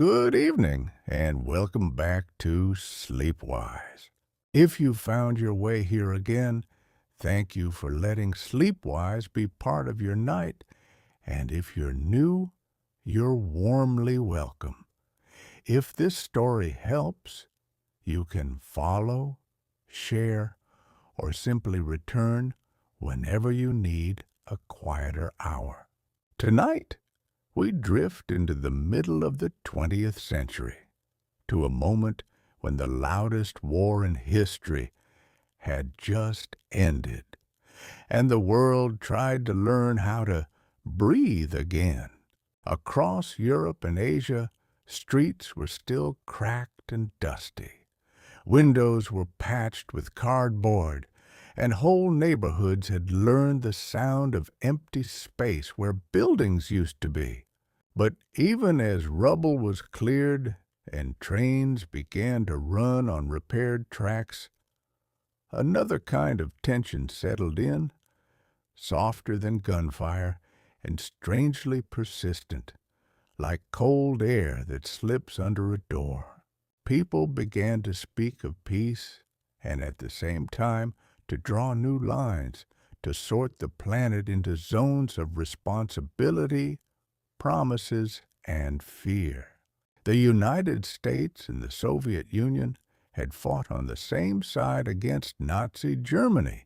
Good evening, and welcome back to SleepWise. If you found your way here again, thank you for letting SleepWise be part of your night, and if you're new, you're warmly welcome. If this story helps, you can follow, share, or simply return whenever you need a quieter hour. Tonight, we drift into the middle of the 20th century, to a moment when the loudest war in history had just ended, and the world tried to learn how to breathe again. Across Europe and Asia, streets were still cracked and dusty. Windows were patched with cardboard, and whole neighborhoods had learned the sound of empty space where buildings used to be. But even as rubble was cleared and trains began to run on repaired tracks, another kind of tension settled in, softer than gunfire and strangely persistent, like cold air that slips under a door. People began to speak of peace and at the same time to draw new lines, to sort the planet into zones of responsibility, promises, and fear. The United States and the Soviet Union had fought on the same side against Nazi Germany,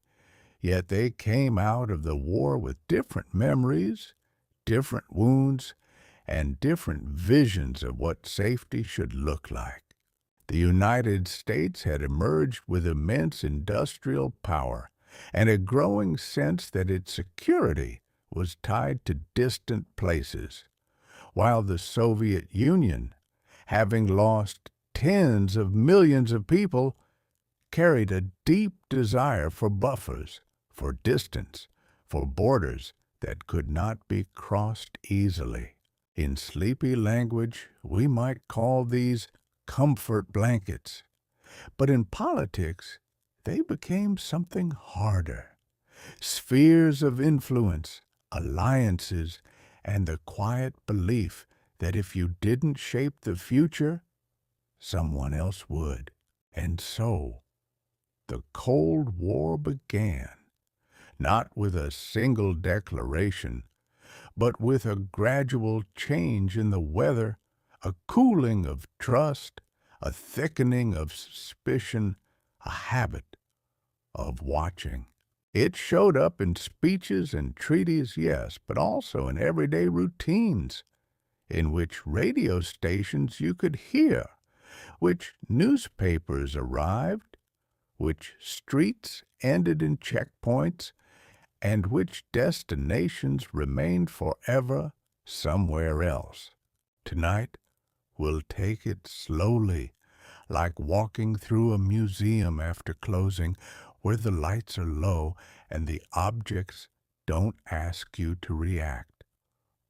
yet they came out of the war with different memories, different wounds, and different visions of what safety should look like. The United States had emerged with immense industrial power and a growing sense that its security was tied to distant places, while the Soviet Union, having lost tens of millions of people, carried a deep desire for buffers, for distance, for borders that could not be crossed easily. In sleepy language, we might call these comfort blankets. But in politics, they became something harder. Spheres of influence, alliances, and the quiet belief that if you didn't shape the future, someone else would. And so, the Cold War began, not with a single declaration, but with a gradual change in the weather, a cooling of trust, a thickening of suspicion, a habit of watching. It showed up in speeches and treaties, yes, but also in everyday routines, in which radio stations you could hear, which newspapers arrived, which streets ended in checkpoints, and which destinations remained forever somewhere else. Tonight, we'll take it slowly, like walking through a museum after closing, where the lights are low and the objects don't ask you to react,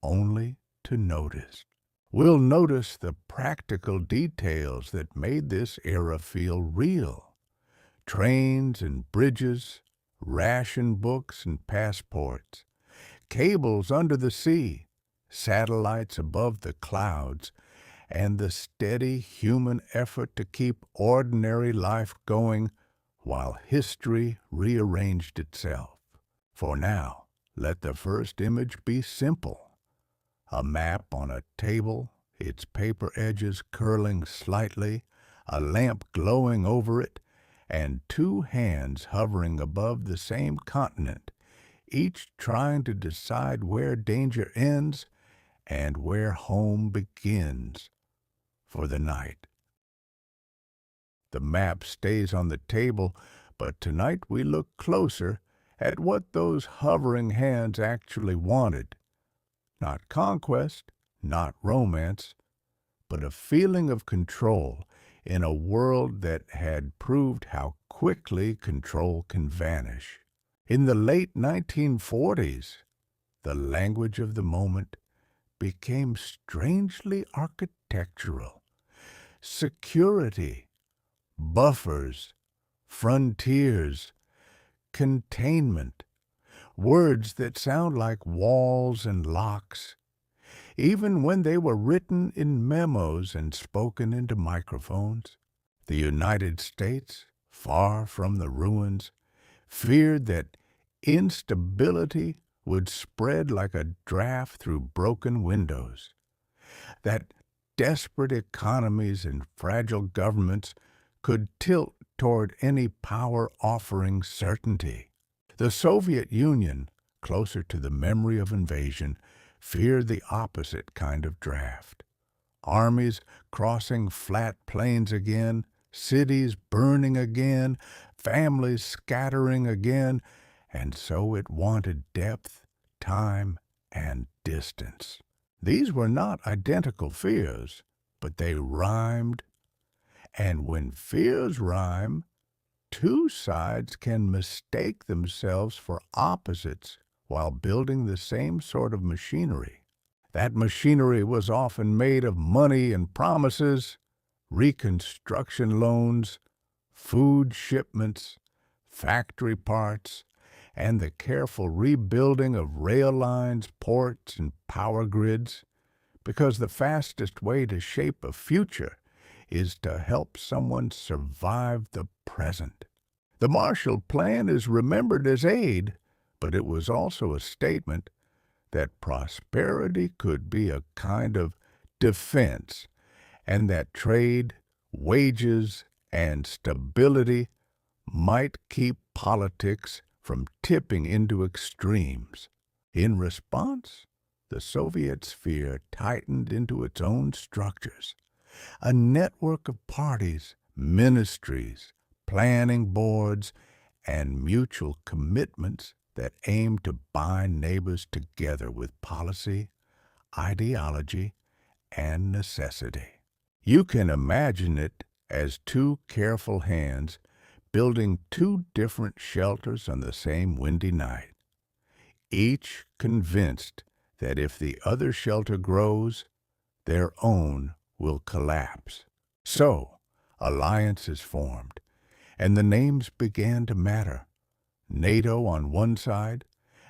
only to notice. We'll notice the practical details that made this era feel real. Trains and bridges, ration books and passports, cables under the sea, satellites above the clouds, and the steady human effort to keep ordinary life going while history rearranged itself. For now, let the first image be simple. A map on a table, its paper edges curling slightly, a lamp glowing over it, and two hands hovering above the same continent, each trying to decide where danger ends and where home begins for the night. The map stays on the table, but tonight we look closer at what those hovering hands actually wanted. Not conquest, not romance, but a feeling of control in a world that had proved how quickly control can vanish. In the late 1940s, the language of the moment became strangely architectural. Security, buffers, frontiers, containment, words that sound like walls and locks. even when they were written in memos and spoken into microphones. The United States, far from the ruins, feared that instability would spread like a draft through broken windows, that desperate economies and fragile governments could tilt toward any power offering certainty. The Soviet Union, closer to the memory of invasion, feared the opposite kind of draft. Armies crossing flat plains again, cities burning again, families scattering again, and so it wanted depth, time, and distance. These were not identical fears, but they rhymed, and when fears rhyme, two sides can mistake themselves for opposites while building the same sort of machinery. That machinery was often made of money and promises, reconstruction loans, food shipments, factory parts, and the careful rebuilding of rail lines, ports, and power grids, because the fastest way to shape a future is to help someone survive the present. The Marshall Plan is remembered as aid, but it was also a statement that prosperity could be a kind of defense, and that trade, wages, and stability might keep politics from tipping into extremes. In response, the Soviet sphere tightened into its own structures, a network of parties, ministries, planning boards, and mutual commitments that aim to bind neighbors together with policy, ideology, and necessity. You can imagine it as two careful hands building two different shelters on the same windy night, each convinced that if the other shelter grows, their own will collapse. So, alliances formed, and the names began to matter. NATO on one side,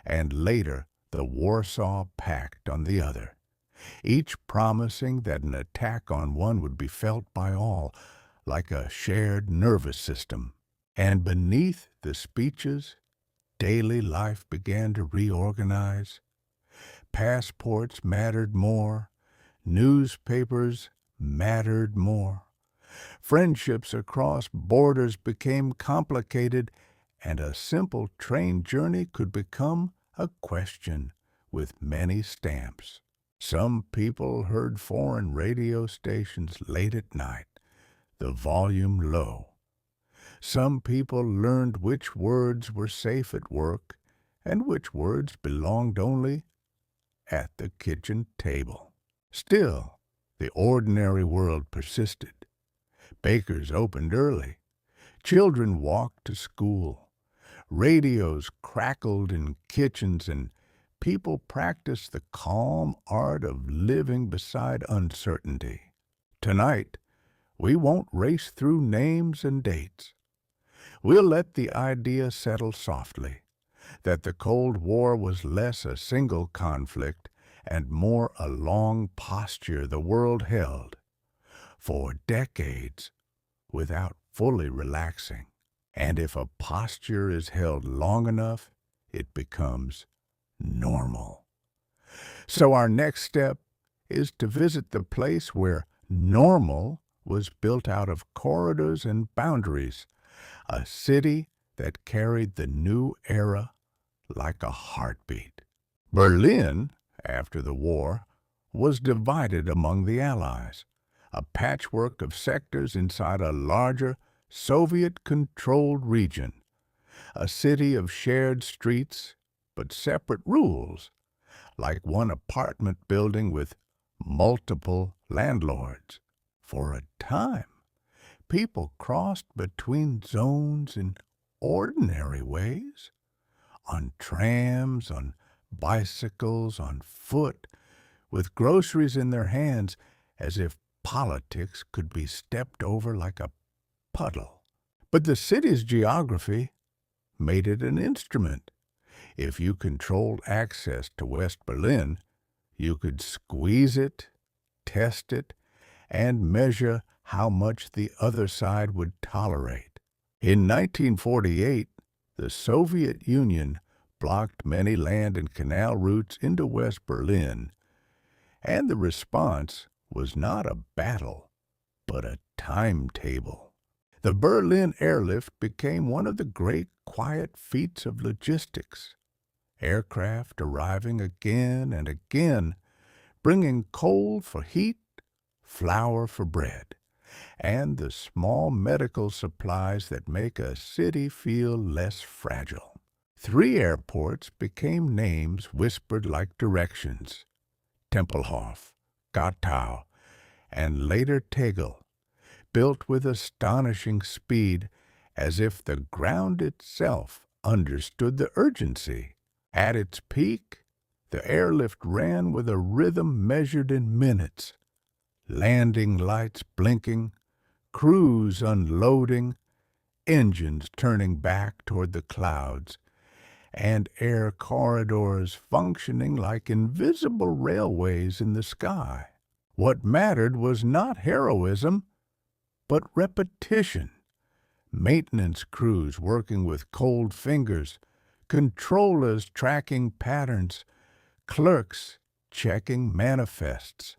and later the Warsaw Pact on the other, each promising that an attack on one would be felt by all, like a shared nervous system. And beneath the speeches, daily life began to reorganize. Passports mattered more, newspapers mattered more. Friendships across borders became complicated, and a simple train journey could become a question with many stamps. Some people heard foreign radio stations late at night, the volume low. Some people learned which words were safe at work and which words belonged only at the kitchen table. Still, the ordinary world persisted. Bakers opened early. Children walked to school. Radios crackled in kitchens, and people practiced the calm art of living beside uncertainty. Tonight, we won't race through names and dates. We'll let the idea settle softly that the Cold War was less a single conflict and more a long posture the world held for decades without fully relaxing. And if a posture is held long enough, it becomes normal. So our next step is to visit the place where normal was built out of corridors and boundaries, a city that carried the new era like a heartbeat. Berlin, after the war, was divided among the Allies, a patchwork of sectors inside a larger, Soviet-controlled region, a city of shared streets but separate rules, like one apartment building with multiple landlords. For a time, people crossed between zones in ordinary ways, on trams, on bicycles, on foot, with groceries in their hands, as if politics could be stepped over like a puddle. But the city's geography made it an instrument. If you controlled access to West Berlin, You could squeeze it, test it, and measure how much the other side would tolerate. In 1948, the Soviet Union blocked many land and canal routes into West Berlin, and the response was not a battle, but a timetable. The Berlin airlift became one of the great quiet feats of logistics. Aircraft arriving again and again, bringing coal for heat, flour for bread, and the small medical supplies that make a city feel less fragile. 3 airports became names whispered like directions: Tempelhof, Gottow, and later Tegel, built with astonishing speed, as if the ground itself understood the urgency. At its peak, the airlift ran with a rhythm measured in minutes, landing lights blinking, crews unloading, engines turning back toward the clouds, and air corridors functioning like invisible railways in the sky. What mattered was not heroism, but repetition. Maintenance crews working with cold fingers, controllers tracking patterns, clerks checking manifests,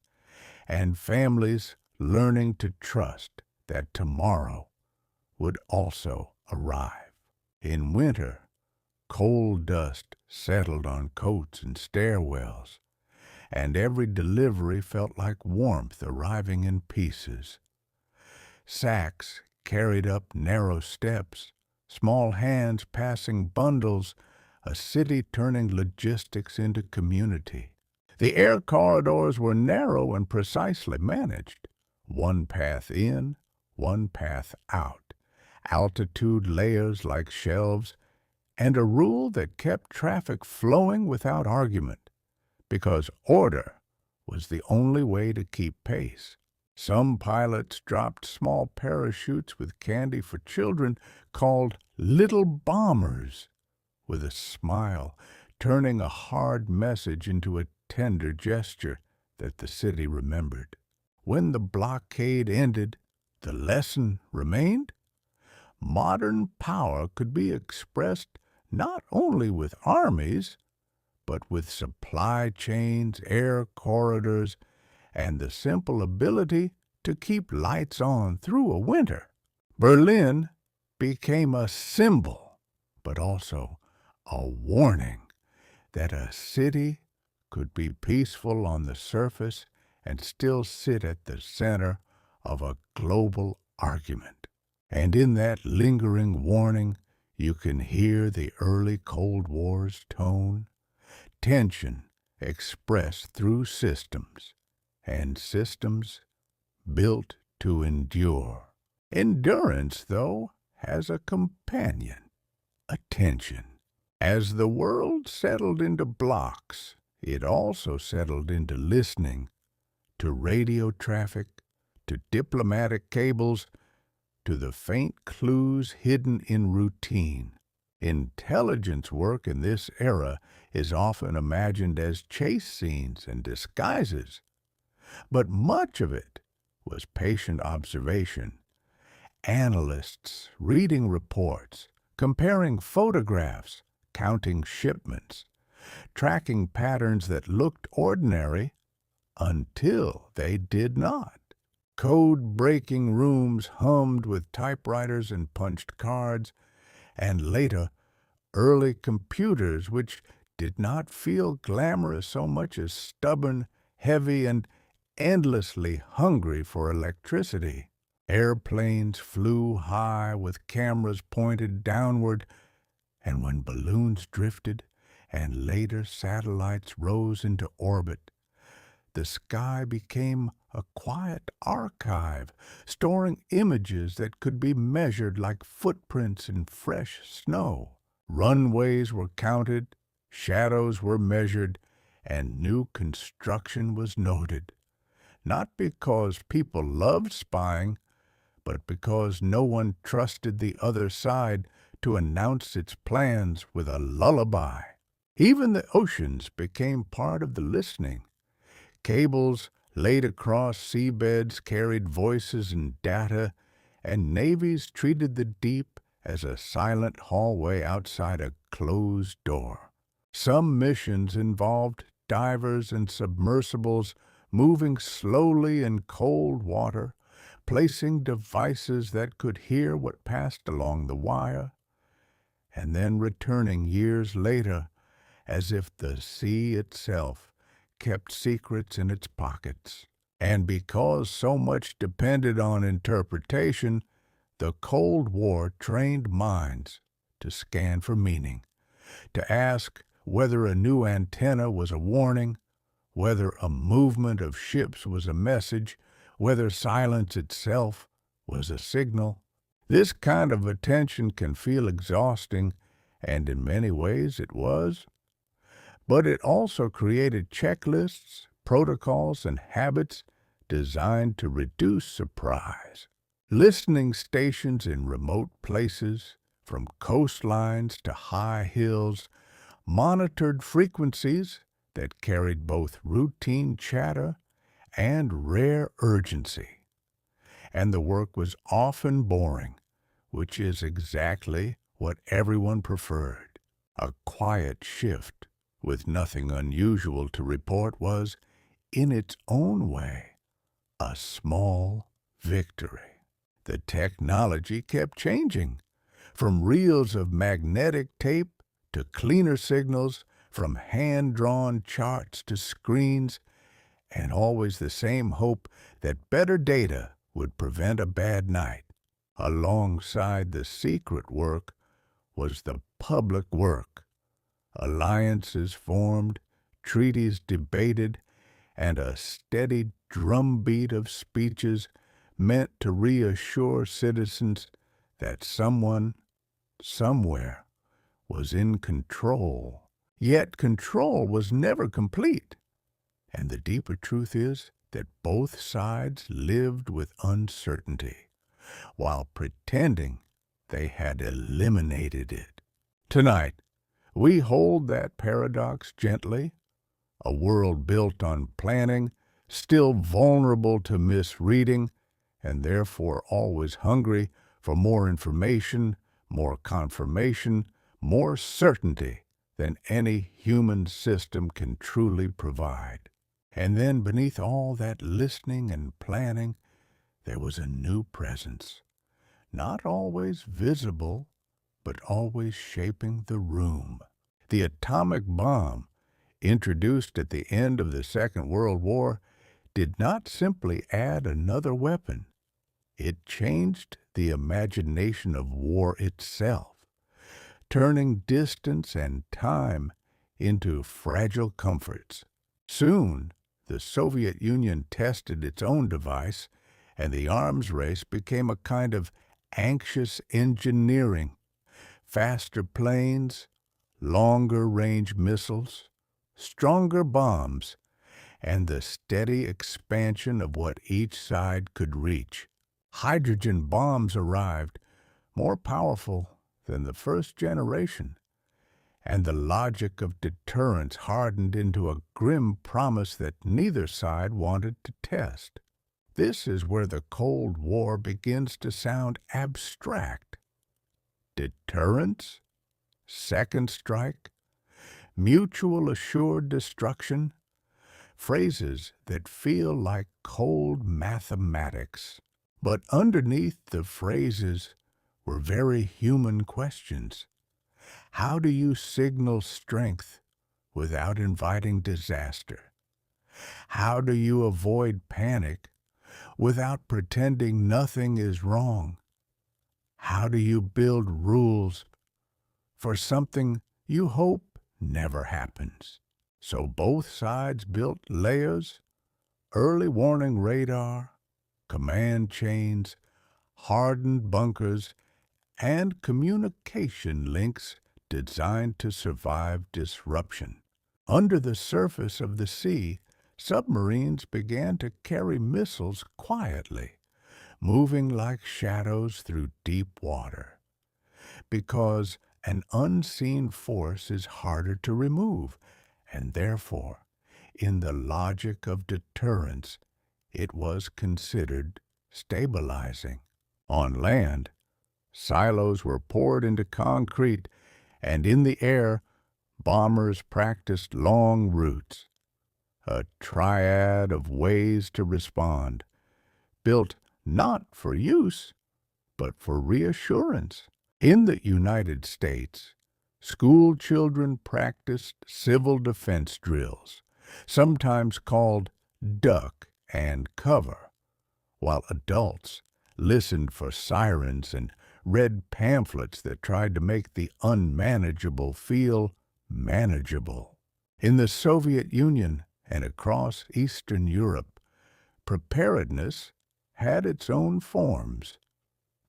and families learning to trust that tomorrow would also arrive. In winter, coal dust settled on coats and stairwells, and every delivery felt like warmth arriving in pieces. Sacks carried up narrow steps, small hands passing bundles, a city turning logistics into community. The air corridors were narrow and precisely managed. One path in, one path out, altitude layers like shelves, and a rule that kept traffic flowing without argument, because order was the only way to keep pace. Some pilots dropped small parachutes with candy for children called little bombers, with a smile, turning a hard message into a tender gesture that the city remembered. When the blockade ended, the lesson remained. Modern power could be expressed not only with armies, but with supply chains, air corridors, and the simple ability to keep lights on through a winter. Berlin became a symbol, but also a warning that a city could be peaceful on the surface and still sit at the center of a global argument. And in that lingering warning, you can hear the early Cold War's tone, tension expressed through systems, and systems built to endure. Endurance, though, has a companion: attention. As the world settled into blocks, it also settled into listening to radio traffic, to diplomatic cables, to the faint clues hidden in routine. Intelligence work in this era is often imagined as chase scenes and disguises, but much of it was patient observation. Analysts reading reports, comparing photographs, counting shipments, tracking patterns that looked ordinary until they did not. Code-breaking rooms hummed with typewriters and punched cards, and later, early computers which did not feel glamorous so much as stubborn, heavy, and endlessly hungry for electricity. Airplanes flew high with cameras pointed downward, and when balloons drifted and later satellites rose into orbit, the sky became a quiet archive, storing images that could be measured like footprints in fresh snow. Runways were counted, shadows were measured, and new construction was noted. Not because people loved spying, but because no one trusted the other side to announce its plans with a lullaby. Even the oceans became part of the listening. Cables laid across seabeds carried voices and data, and navies treated the deep as a silent hallway outside a closed door. Some missions involved divers and submersibles moving slowly in cold water, placing devices that could hear what passed along the wire, and then returning years later as if the sea itself kept secrets in its pockets. And because so much depended on interpretation, the Cold War trained minds to scan for meaning, to ask whether a new antenna was a warning, whether a movement of ships was a message, whether silence itself was a signal. This kind of attention can feel exhausting, and in many ways it was. But it also created checklists, protocols, and habits designed to reduce surprise. Listening stations in remote places, from coastlines to high hills, monitored frequencies that carried both routine chatter and rare urgency. And the work was often boring, which is exactly what everyone preferred. A quiet shift with nothing unusual to report was, in its own way, a small victory. The technology kept changing, from reels of magnetic tape to cleaner signals, from hand-drawn charts to screens, and always the same hope that better data would prevent a bad night. Alongside the secret work was the public work. Alliances formed, treaties debated, and a steady drumbeat of speeches meant to reassure citizens that someone, somewhere, was in control. Yet control was never complete. And the deeper truth is that both sides lived with uncertainty, while pretending they had eliminated it. Tonight, we hold that paradox gently, a world built on planning, still vulnerable to misreading, and therefore always hungry for more information, more confirmation, more certainty than any human system can truly provide. And then beneath all that listening and planning, there was a new presence, not always visible, but always shaping the room. The atomic bomb, introduced at the end of the Second World War, did not simply add another weapon. It changed the imagination of war itself, turning distance and time into fragile comforts. Soon, the Soviet Union tested its own device, and the arms race became a kind of anxious engineering. Faster planes, longer-range missiles, stronger bombs, and the steady expansion of what each side could reach. Hydrogen bombs arrived, more powerful than the first generation, and the logic of deterrence hardened into a grim promise that neither side wanted to test. This is where the Cold War begins to sound abstract. Deterrence? Second strike? Mutual assured destruction? Phrases that feel like cold mathematics. But underneath the phrases were very human questions. How do you signal strength without inviting disaster? How do you avoid panic without pretending nothing is wrong? How do you build rules for something you hope never happens? So both sides built layers, early warning radar, command chains, hardened bunkers, and communication links designed to survive disruption. Under the surface of the sea, submarines began to carry missiles quietly, moving like shadows through deep water. Because an unseen force is harder to remove, and therefore In the logic of deterrence, it was considered stabilizing. On land, silos were poured into concrete, and in the air, bombers practiced long routes, a triad of ways to respond, built not for use, but for reassurance. In the United States, school children practiced civil defense drills, sometimes called duck and cover, while adults listened for sirens and read pamphlets that tried to make the unmanageable feel manageable. In the Soviet Union and across Eastern Europe, preparedness had its own forms: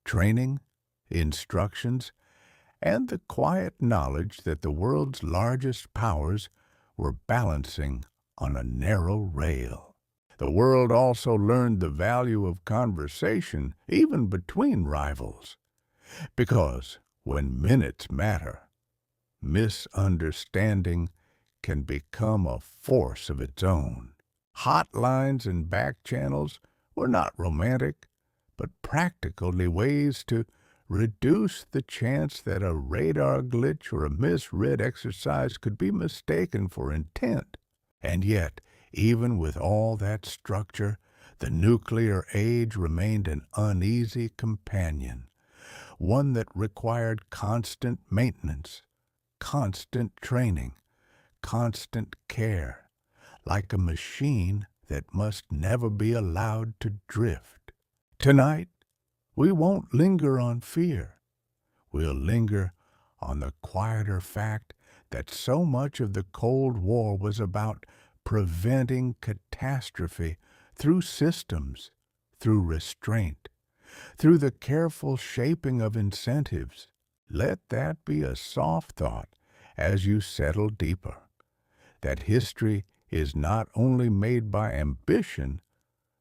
training, instructions, and the quiet knowledge that the world's largest powers were balancing on a narrow rail. The world also learned the value of conversation, even between rivals, because when minutes matter, misunderstanding can become a force of its own. Hotlines and back channels were not romantic, but practically ways to reduce the chance that a radar glitch or a misread exercise could be mistaken for intent. And yet, even with all that structure, the nuclear age remained an uneasy companion, one that required constant maintenance, constant training, constant care, like a machine that must never be allowed to drift. Tonight, we won't linger on fear. We'll linger on the quieter fact that so much of the Cold War was about preventing catastrophe through systems, through restraint, through the careful shaping of incentives. Let that be a soft thought as you settle deeper, that history is not only made by ambition,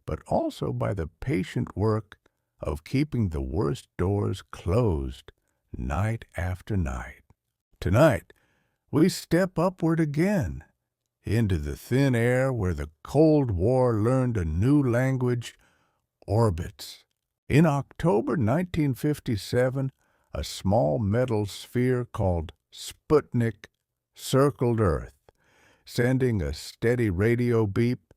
but also by the patient work of keeping the worst doors closed night after night. Tonight, we step upward again, into the thin air where the Cold War learned a new language: orbits. In October 1957, a small metal sphere called Sputnik circled Earth, sending a steady radio beep,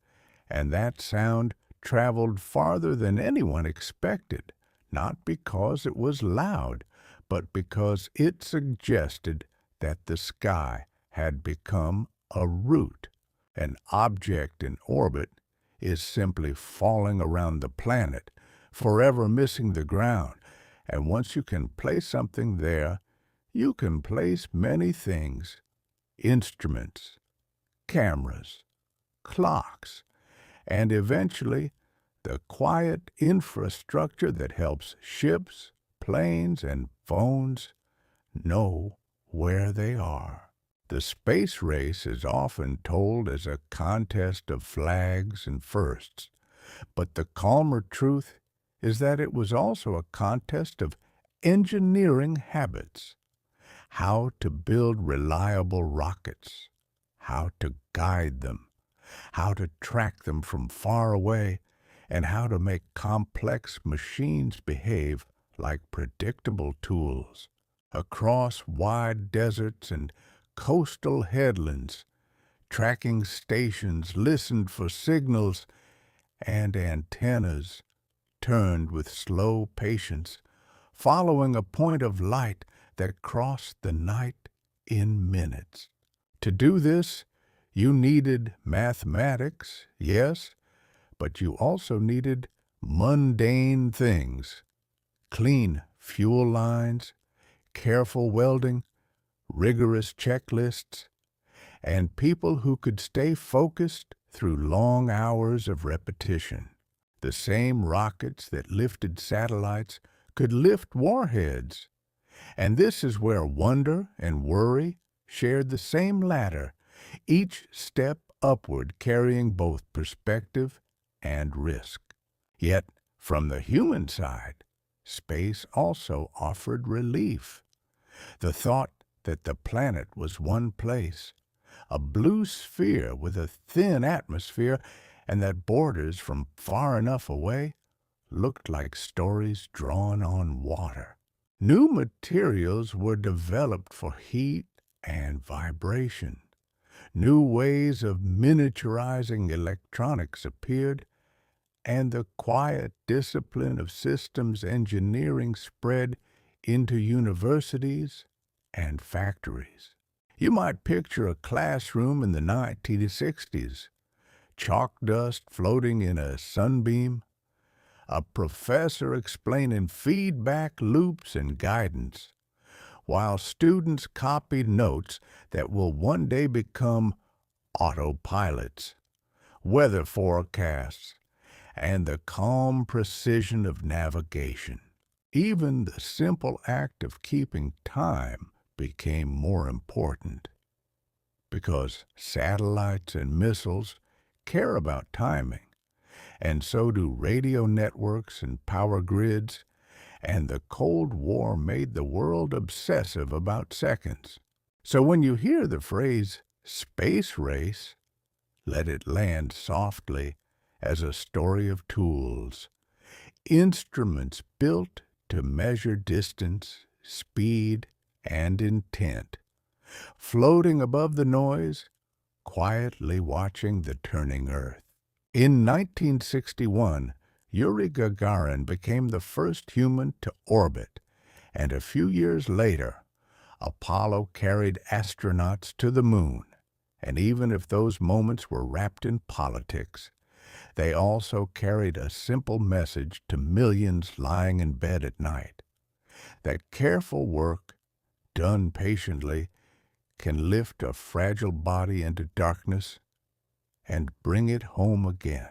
and that sound traveled farther than anyone expected, not because it was loud, but because it suggested that the sky had become a route. An object in orbit is simply falling around the planet, forever missing the ground, and once you can place something there, you can place many things: instruments, cameras, clocks, and eventually the quiet infrastructure that helps ships, planes, and phones know where they are. The space race is often told as a contest of flags and firsts, but the calmer truth is that it was also a contest of engineering habits: how to build reliable rockets, how to guide them, how to track them from far away, and how to make complex machines behave like predictable tools. Across wide deserts and coastal headlands, tracking stations listened for signals, and antennas turned with slow patience, following a point of light that crossed the night in minutes. To do this, you needed mathematics, yes, but you also needed mundane things: clean fuel lines, careful welding, rigorous checklists, and people who could stay focused through long hours of repetition. The same rockets that lifted satellites could lift warheads, and this is where wonder and worry shared the same ladder, each step upward carrying both perspective and risk. Yet, from the human side, space also offered relief. The thought that the planet was one place, a blue sphere with a thin atmosphere, and that borders from far enough away looked like stories drawn on water. New materials were developed for heat and vibration. New ways of miniaturizing electronics appeared, and the quiet discipline of systems engineering spread into universities and factories. You might picture a classroom in the 1960s, chalk dust floating in a sunbeam, a professor explaining feedback loops and guidance, while students copied notes that will one day become autopilots, weather forecasts, and the calm precision of navigation. Even the simple act of keeping time became more important, because satellites and missiles care about timing, and so do radio networks and power grids, and the Cold War made the world obsessive about seconds. So when you hear the phrase space race, let it land softly as a story of tools, instruments built to measure distance, speed, and intent, floating above the noise, quietly watching the turning Earth. In 1961, Yuri Gagarin became the first human to orbit, and a few years later, Apollo carried astronauts to the moon. And even if those moments were wrapped in politics, they also carried a simple message to millions lying in bed at night, that careful work, done patiently, can lift a fragile body into darkness and bring it home again.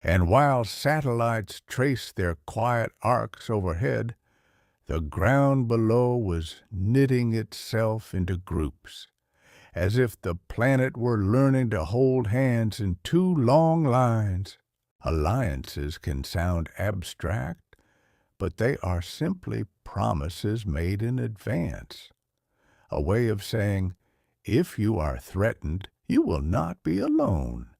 And while satellites traced their quiet arcs overhead, the ground below was knitting itself into groups, as if the planet were learning to hold hands in two long lines. Alliances can sound abstract, but they are simply promises made in advance, a way of saying, if you are threatened, you will not be alone.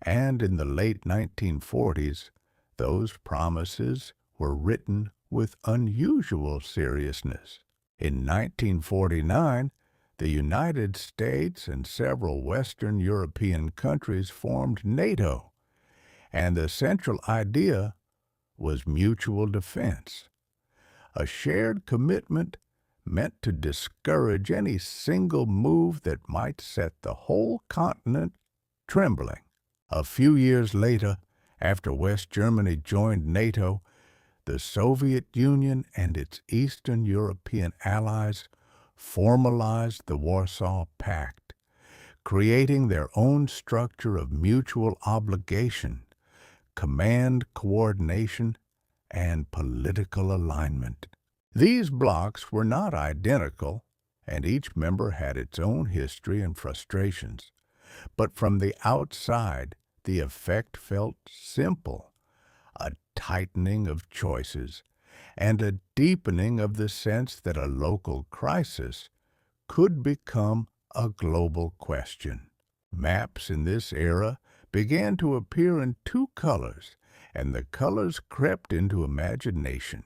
And in the late 1940s, those promises were written with unusual seriousness. In 1949, the United States and several Western European countries formed NATO, and the central idea was mutual defense, a shared commitment meant to discourage any single move that might set the whole continent trembling. A few years later, after West Germany joined NATO, the Soviet Union and its Eastern European allies formalized the Warsaw Pact, creating their own structure of mutual obligation, command coordination, and political alignment. These blocs were not identical, and each member had its own history and frustrations. But from the outside, the effect felt simple, a tightening of choices, and a deepening of the sense that a local crisis could become a global question. Maps in this era began to appear in two colors, and the colors crept into imagination,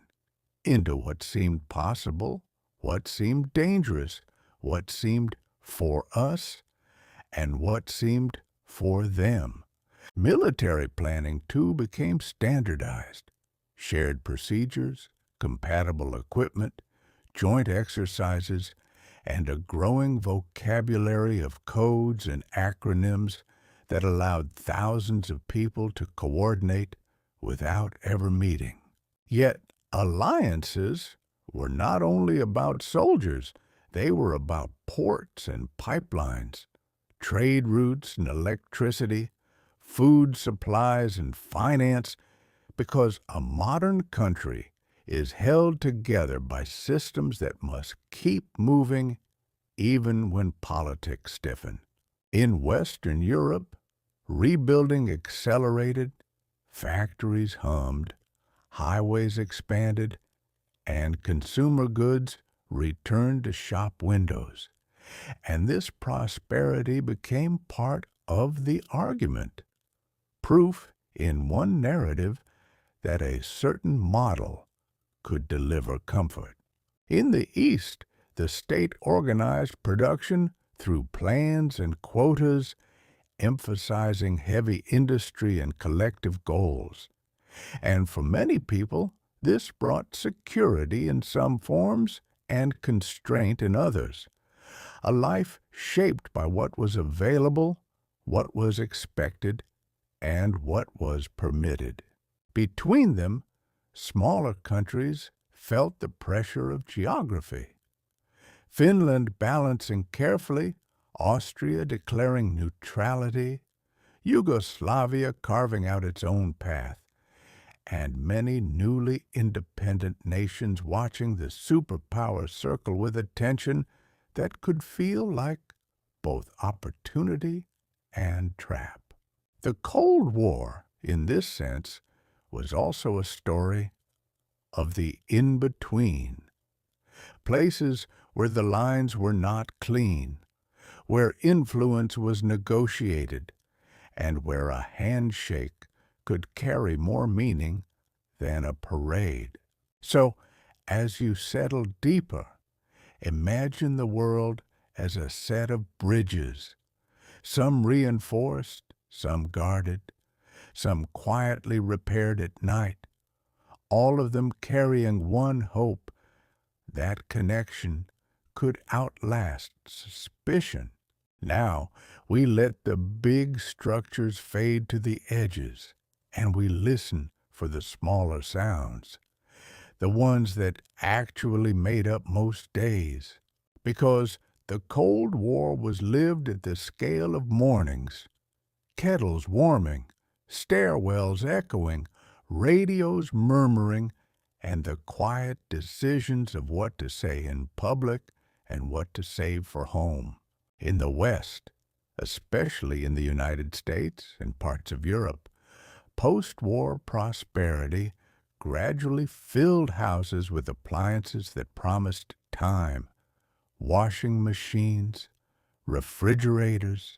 into what seemed possible, what seemed dangerous, what seemed for us, and what seemed for them. Military planning, too, became standardized. Shared procedures, compatible equipment, joint exercises, and a growing vocabulary of codes and acronyms that allowed thousands of people to coordinate without ever meeting. Yet, alliances were not only about soldiers, they were about ports and pipelines, trade routes and electricity, food supplies and finance, because a modern country is held together by systems that must keep moving even when politics stiffen. In Western Europe, rebuilding accelerated, factories hummed, highways expanded, and consumer goods returned to shop windows. And this prosperity became part of the argument, proof in one narrative that a certain model could deliver comfort. In the East, the state organized production through plans and quotas, emphasizing heavy industry and collective goals. And for many people, this brought security in some forms and constraint in others. A life shaped by what was available, what was expected, and what was permitted. Between them, smaller countries felt the pressure of geography. Finland balancing carefully, Austria declaring neutrality, Yugoslavia carving out its own path, and many newly independent nations watching the superpower circle with attention that could feel like both opportunity and trap. The Cold War, in this sense, was also a story of the in-between, places where the lines were not clean, where influence was negotiated, and where a handshake could carry more meaning than a parade. So, as you settle deeper, imagine the world as a set of bridges, some reinforced, some guarded, some quietly repaired at night, all of them carrying one hope: that connection could outlast suspicion. Now we let the big structures fade to the edges, and we listen for the smaller sounds, the ones that actually made up most days. Because the Cold War was lived at the scale of mornings, kettles warming, stairwells echoing, radios murmuring, and the quiet decisions of what to say in public and what to save for home. In the West, especially in the United States and parts of Europe, post-war prosperity gradually filled houses with appliances that promised time: washing machines, refrigerators,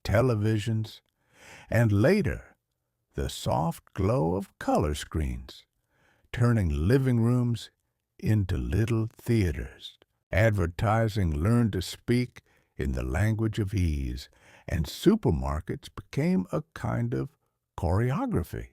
televisions, and later, the soft glow of color screens, turning living rooms into little theaters. Advertising learned to speak in the language of ease, and supermarkets became a kind of choreography.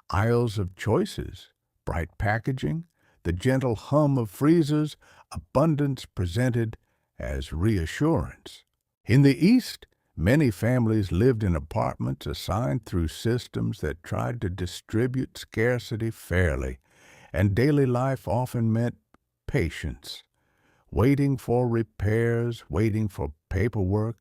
Aisles of choices, bright packaging, the gentle hum of freezers, abundance presented as reassurance. In the East, many families lived in apartments assigned through systems that tried to distribute scarcity fairly, and daily life often meant patience, waiting for repairs, waiting for paperwork,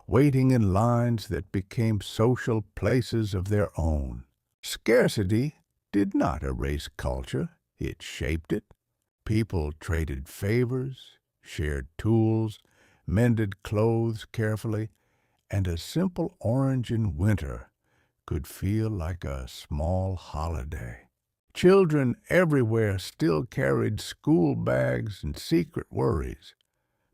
waiting in lines that became social places of their own. Scarcity did not erase culture, it shaped it. People traded favors, shared tools, mended clothes carefully, and a simple orange in winter could feel like a small holiday. Children everywhere still carried school bags and secret worries,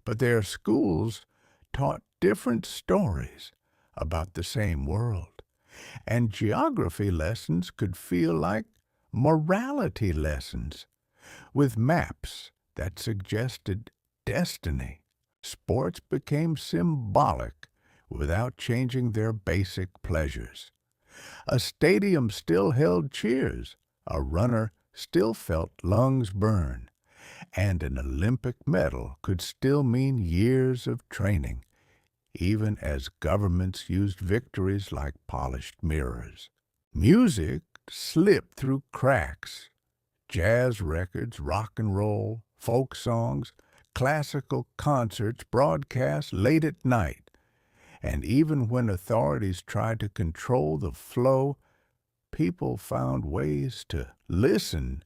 but their schools taught different stories about the same world, and geography lessons could feel like morality lessons, with maps that suggested destiny. Sports became symbolic without changing their basic pleasures. A stadium still held cheers, a runner still felt lungs burn, and an Olympic medal could still mean years of training, even as governments used victories like polished mirrors. Music slipped through cracks: jazz records, rock and roll, folk songs, classical concerts broadcast late at night. And even when authorities tried to control the flow, people found ways to listen,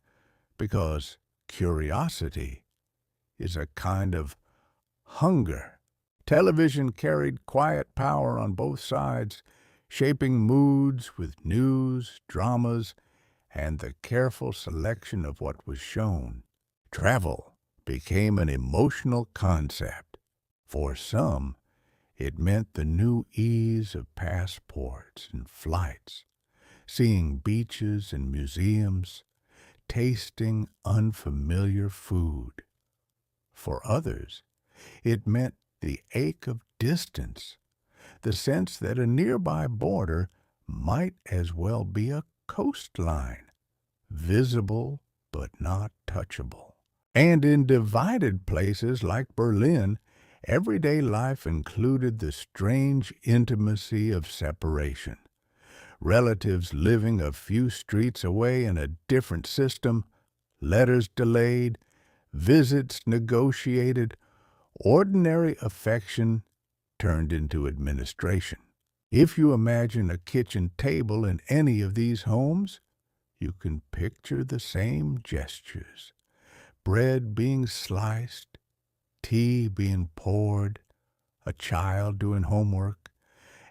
because curiosity is a kind of hunger. Television carried quiet power on both sides, shaping moods with news, dramas, and the careful selection of what was shown. Travel became an emotional concept. For some, it meant the new ease of passports and flights, seeing beaches and museums, tasting unfamiliar food. For others, it meant the ache of distance, the sense that a nearby border might as well be a coastline, visible but not touchable. And in divided places like Berlin, everyday life included the strange intimacy of separation. Relatives living a few streets away in a different system, letters delayed, visits negotiated, ordinary affection turned into administration. If you imagine a kitchen table in any of these homes, you can picture the same gestures. Bread being sliced, tea being poured, a child doing homework,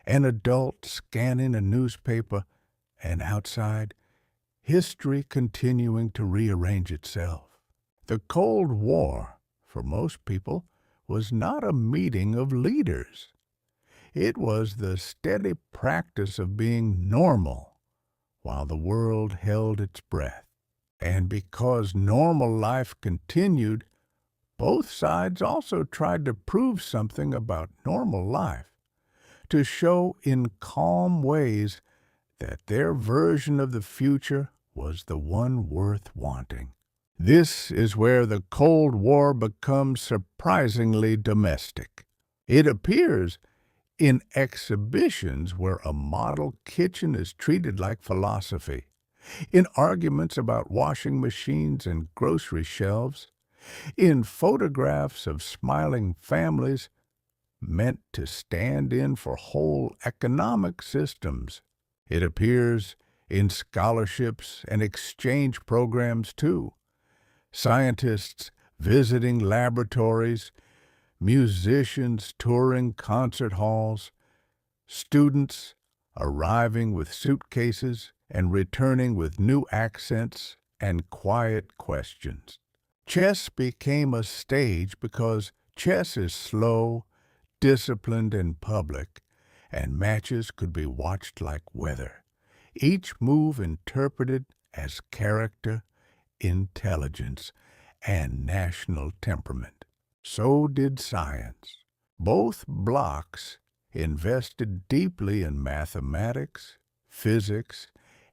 an adult scanning a newspaper, and outside, history continuing to rearrange itself. The Cold War, for most people, was not a meeting of leaders. It was the steady practice of being normal while the world held its breath. And because normal life continued, both sides also tried to prove something about normal life, to show in calm ways that their version of the future was the one worth wanting. This is where the Cold War becomes surprisingly domestic. It appears in exhibitions where a model kitchen is treated like philosophy, in arguments about washing machines and grocery shelves, in photographs of smiling families meant to stand in for whole economic systems. It appears in scholarships and exchange programs too. Scientists visiting laboratories, musicians touring concert halls, students arriving with suitcases and returning with new accents and quiet questions. Chess became a stage because chess is slow, disciplined, and public, and matches could be watched like weather, each move interpreted as character, intelligence, and national temperament. So did science. Both blocks invested deeply in mathematics, physics,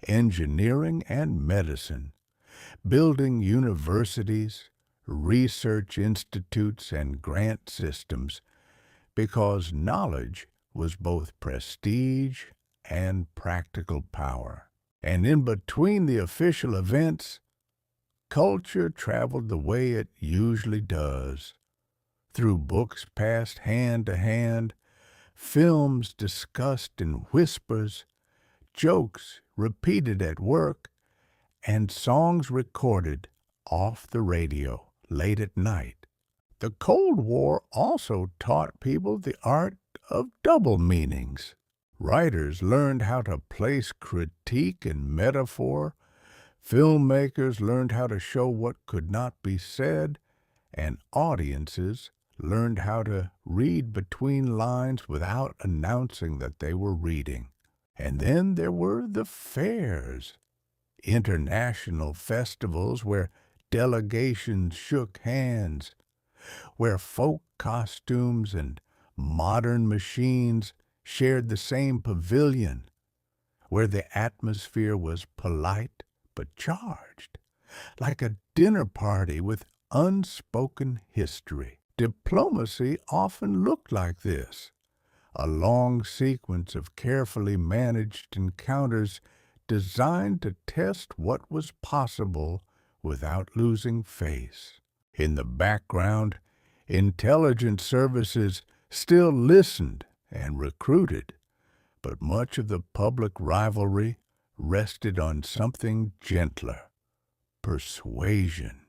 engineering, and medicine, building universities, research institutes, and grant systems because knowledge was both prestige and practical power. And in between the official events, culture traveled the way it usually does, through books passed hand to hand, films discussed in whispers, jokes repeated at work, and songs recorded off the radio late at night. The Cold War also taught people the art of double meanings. Writers learned how to place critique and metaphor, filmmakers learned how to show what could not be said, and audiences learned how to read between lines without announcing that they were reading. And then there were the fairs, international festivals where delegations shook hands, where folk costumes and modern machines shared the same pavilion, where the atmosphere was polite but charged, like a dinner party with unspoken history. Diplomacy often looked like this, a long sequence of carefully managed encounters designed to test what was possible without losing face. In the background, intelligence services still listened and recruited, but much of the public rivalry rested on something gentler: persuasion.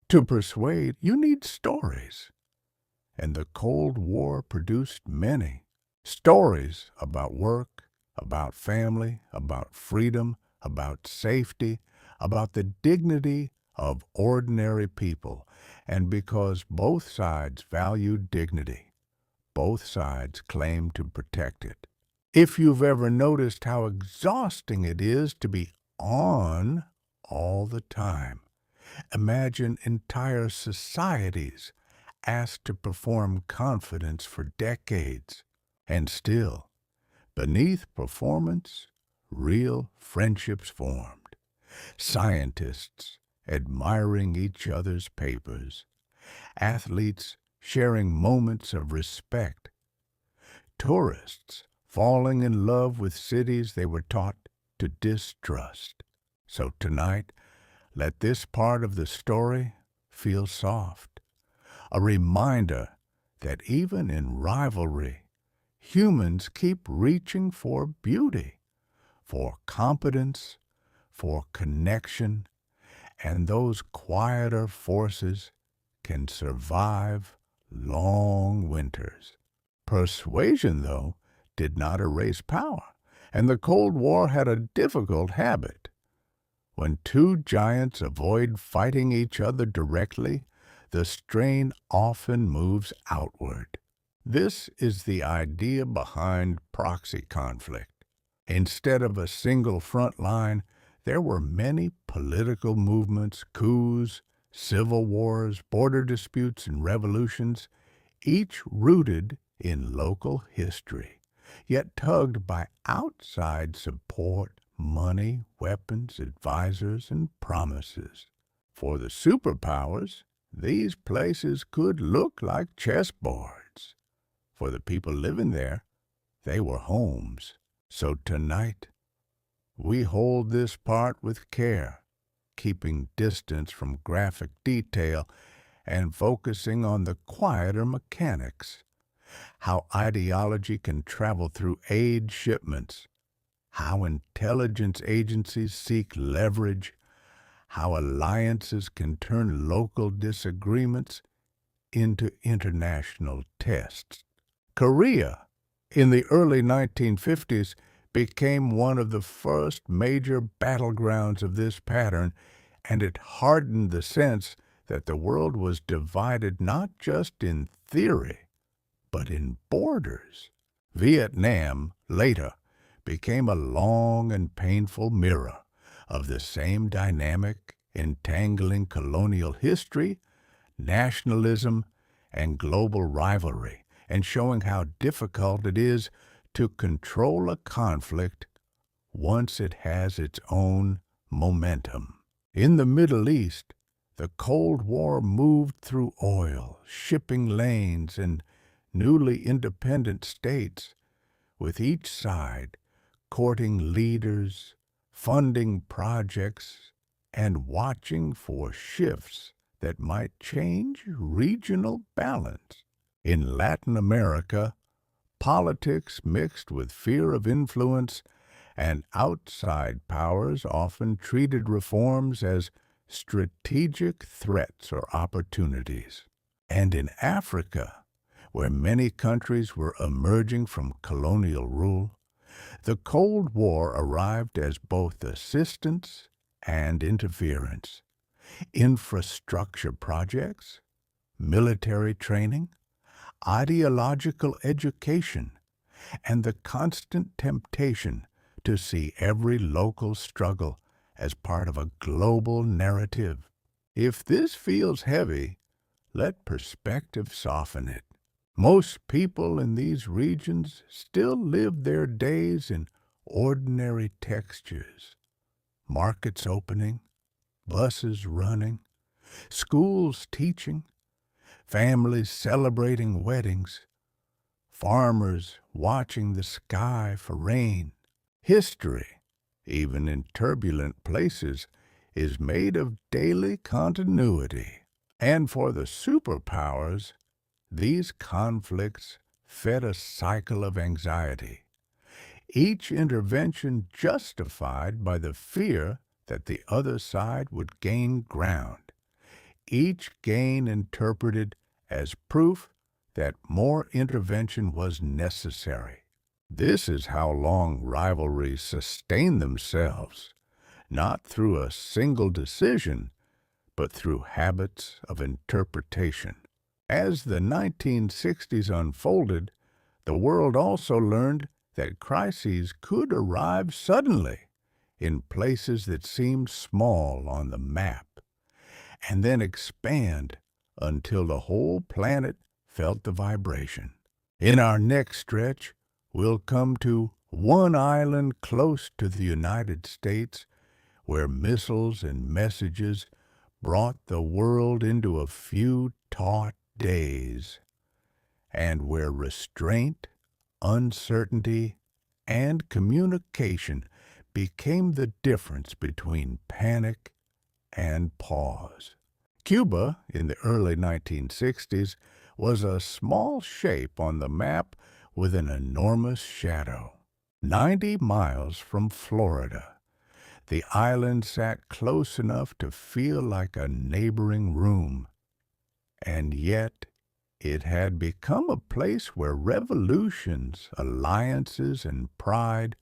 To persuade, you need stories, and the Cold War produced many. Stories about work, about family, about freedom, about safety, about the dignity of ordinary people, and because both sides valued dignity, both sides claim to protect it. If you've ever noticed how exhausting it is to be on all the time, imagine entire societies asked to perform confidence for decades. And still, beneath performance, real friendships formed. Scientists admiring each other's papers. Athletes sharing moments of respect. Tourists falling in love with cities they were taught to distrust. So tonight, let this part of the story feel soft. A reminder that even in rivalry, humans keep reaching for beauty, for competence, for connection, and those quieter forces can survive long winters. Persuasion, though, did not erase power, and the Cold War had a difficult habit. When two giants avoid fighting each other directly, the strain often moves outward. This is the idea behind proxy conflict. Instead of a single front line, there were many political movements, coups, civil wars, border disputes, and revolutions, each rooted in local history, yet tugged by outside support, money, weapons, advisors, and promises. For the superpowers, these places could look like chessboards. For the people living there, they were homes. So tonight, we hold this part with care, keeping distance from graphic detail and focusing on the quieter mechanics. How ideology can travel through aid shipments, how intelligence agencies seek leverage, how alliances can turn local disagreements into international tests. Korea, in the early 1950s, became one of the first major battlegrounds of this pattern, and it hardened the sense that the world was divided not just in theory, but in borders. Vietnam, later, became a long and painful mirror of the same dynamic, entangling colonial history, nationalism, and global rivalry, and showing how difficult it is to control a conflict once it has its own momentum. In the Middle East, the Cold War moved through oil, shipping lanes, and newly independent states, with each side courting leaders, funding projects, and watching for shifts that might change regional balance. In Latin America, politics mixed with fear of influence, and outside powers often treated reforms as strategic threats or opportunities. And in Africa, where many countries were emerging from colonial rule, the Cold War arrived as both assistance and interference. Infrastructure projects, military training, ideological education, and the constant temptation to see every local struggle as part of a global narrative. If this feels heavy, let perspective soften it. Most people in these regions still live their days in ordinary textures. Markets opening, buses running, schools teaching, families celebrating weddings, farmers watching the sky for rain. History, even in turbulent places, is made of daily continuity. And for the superpowers, these conflicts fed a cycle of anxiety, each intervention justified by the fear that the other side would gain ground, each gain interpreted as proof that more intervention was necessary. This is how long rivalries sustain themselves, not through a single decision, but through habits of interpretation. As the 1960s unfolded, the world also learned that crises could arrive suddenly in places that seemed small on the map, and then expand until the whole planet felt the vibration. In our next stretch, we'll come to one island close to the United States where missiles and messages brought the world into a few taut days, and where restraint, uncertainty, and communication became the difference between panic and pause. Cuba, in the early 1960s, was a small shape on the map with an enormous shadow. 90 miles from Florida, the island sat close enough to feel like a neighboring room, and yet it had become a place where revolutions, alliances, and pride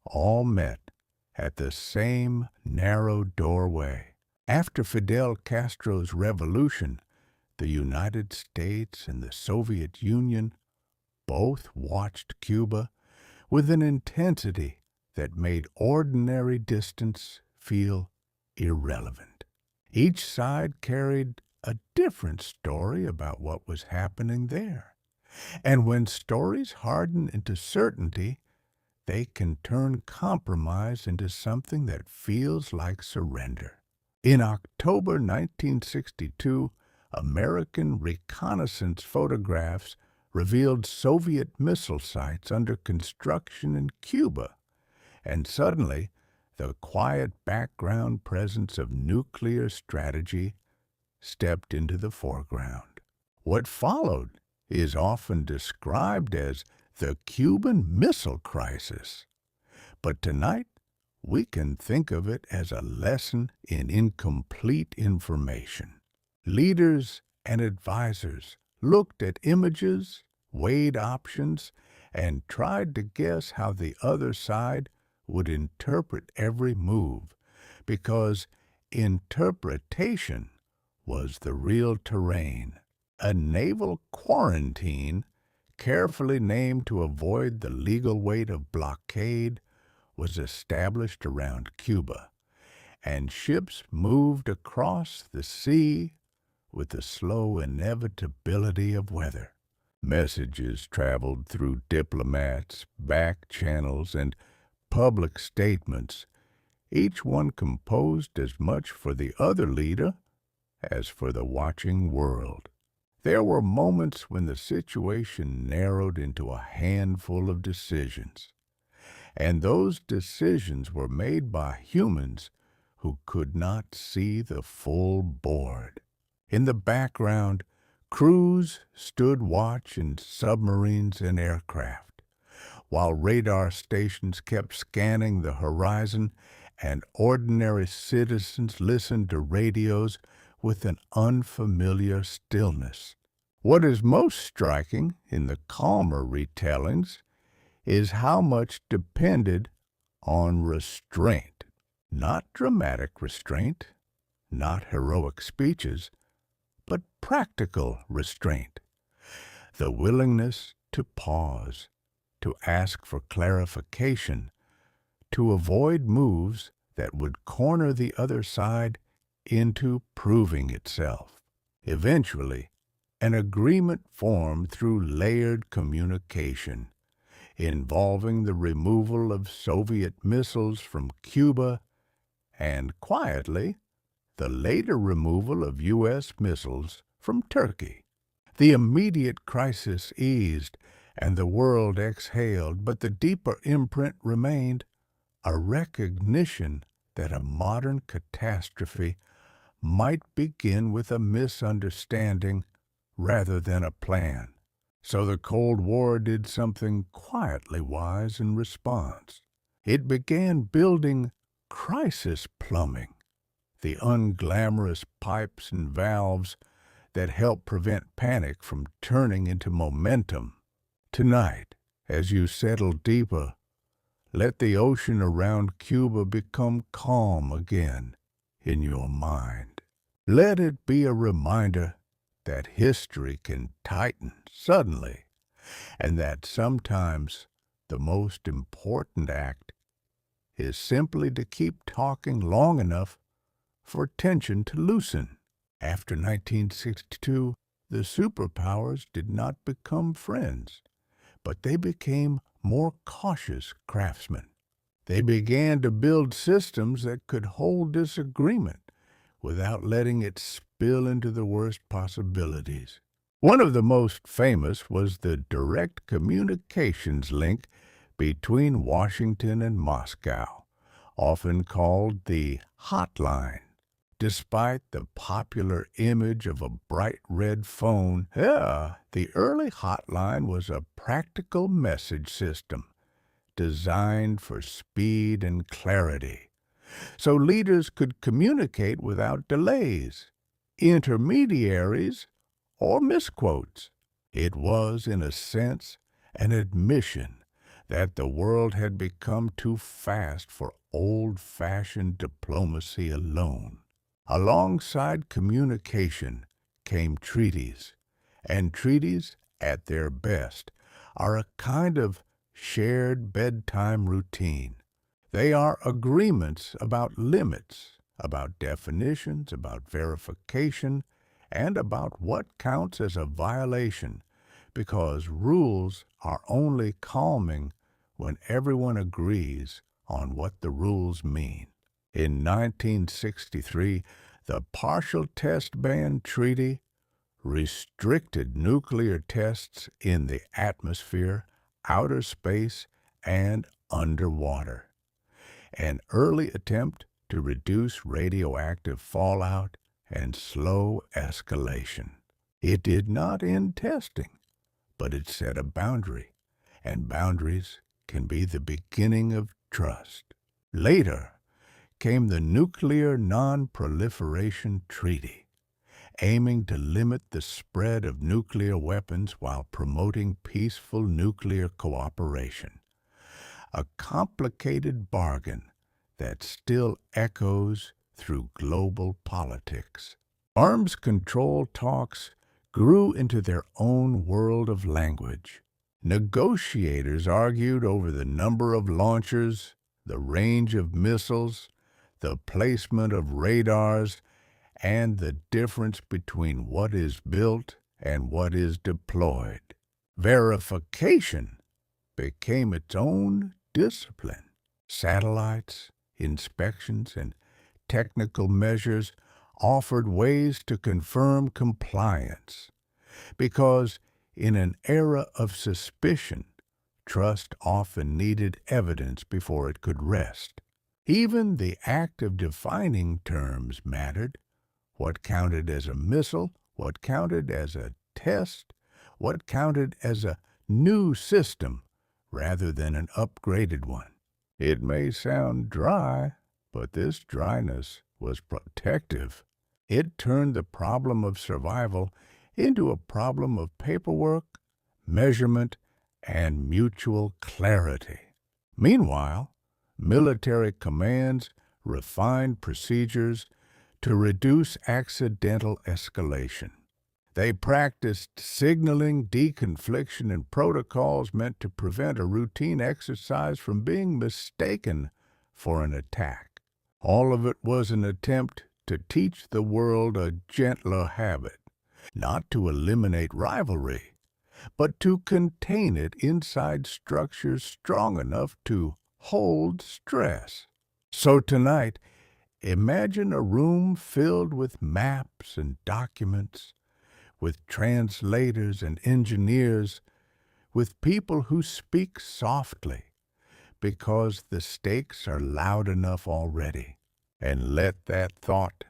all met at the same narrow doorway. After Fidel Castro's revolution, the United States and the Soviet Union both watched Cuba with an intensity that made ordinary distance feel irrelevant. Each side carried a different story about what was happening there. And when stories harden into certainty, they can turn compromise into something that feels like surrender. In October 1962, American reconnaissance photographs revealed Soviet missile sites under construction in Cuba, and suddenly the quiet background presence of nuclear strategy stepped into the foreground. What followed is often described as the Cuban Missile Crisis, but tonight we can think of it as a lesson in incomplete information. Leaders and advisors looked at images, weighed options, and tried to guess how the other side would interpret every move, because interpretation was the real terrain. A naval quarantine, carefully named to avoid the legal weight of blockade, was established around Cuba, and ships moved across the sea with the slow inevitability of weather. Messages traveled through diplomats, back channels, and public statements, each one composed as much for the other leader as for the watching world. There were moments when the situation narrowed into a handful of decisions, and those decisions were made by humans who could not see the full board. In the background, crews stood watch in submarines and aircraft, while radar stations kept scanning the horizon and ordinary citizens listened to radios with an unfamiliar stillness. What is most striking in the calmer retellings is how much depended on restraint. Not dramatic restraint, not heroic speeches, but practical restraint. The willingness to pause, to ask for clarification, to avoid moves that would corner the other side into proving itself. Eventually, an agreement formed through layered communication, involving the removal of Soviet missiles from Cuba and, quietly, the later removal of U.S. missiles from Turkey. The immediate crisis eased and the world exhaled, but the deeper imprint remained, a recognition that a modern catastrophe might begin with a misunderstanding rather than a plan. So the Cold War did something quietly wise in response. It began building crisis plumbing, the unglamorous pipes and valves that help prevent panic from turning into momentum. Tonight, as you settle deeper, let the ocean around Cuba become calm again in your mind. Let it be a reminder that history can tighten suddenly, and that sometimes the most important act is simply to keep talking long enough for tension to loosen. After 1962, the superpowers did not become friends, but they became more cautious craftsmen. They began to build systems that could hold disagreement without letting it spill into the worst possibilities. One of the most famous was the direct communications link between Washington and Moscow, often called the hotline. Despite the popular image of a bright red phone, the early hotline was a practical message system designed for speed and clarity, so leaders could communicate without delays, intermediaries, or misquotes. It was, in a sense, an admission that the world had become too fast for old-fashioned diplomacy alone. Alongside communication came treaties, and treaties, at their best, are a kind of shared bedtime routine. They are agreements about limits, about definitions, about verification, and about what counts as a violation, because rules are only calming when everyone agrees on what the rules mean. In 1963, the Partial Test Ban Treaty restricted nuclear tests in the atmosphere, outer space, and underwater, an early attempt to reduce radioactive fallout and slow escalation. It did not end testing, but it set a boundary, and boundaries can be the beginning of trust. Later came the Nuclear Non-Proliferation Treaty, aiming to limit the spread of nuclear weapons while promoting peaceful nuclear cooperation. A complicated bargain that still echoes through global politics. Arms control talks grew into their own world of language. Negotiators argued over the number of launchers, the range of missiles, the placement of radars, and the difference between what is built and what is deployed. Verification became its own discipline. Satellites, inspections, and technical measures offered ways to confirm compliance, because in an era of suspicion, trust often needed evidence before it could rest. Even the act of defining terms mattered. What counted as a missile, what counted as a test, what counted as a new system rather than an upgraded one. It may sound dry, but this dryness was protective. It turned the problem of survival into a problem of paperwork, measurement, and mutual clarity. Meanwhile, military commands refined procedures to reduce accidental escalation. They practiced signaling, deconfliction, and protocols meant to prevent a routine exercise from being mistaken for an attack. All of it was an attempt to teach the world a gentler habit, not to eliminate rivalry, but to contain it inside structures strong enough to hold stress. So tonight, imagine a room filled with maps and documents, with translators and engineers, with people who speak softly, because the stakes are loud enough already. And let that thought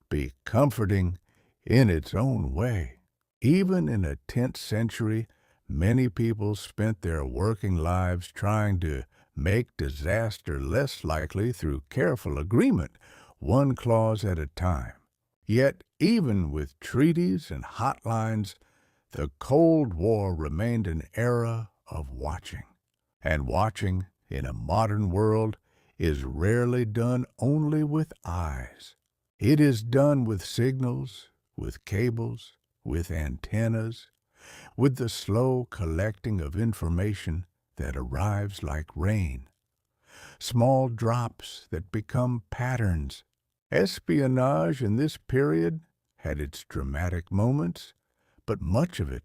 be comforting in its own way. Even in a 10th century, many people spent their working lives trying to make disaster less likely through careful agreement, one clause at a time. Yet, even with treaties and hotlines, the Cold War remained an era of watching. And watching, in a modern world, is rarely done only with eyes. It is done with signals, with cables, with antennas, with the slow collecting of information that arrives like rain, small drops that become patterns. Espionage in this period had its dramatic moments, but much of it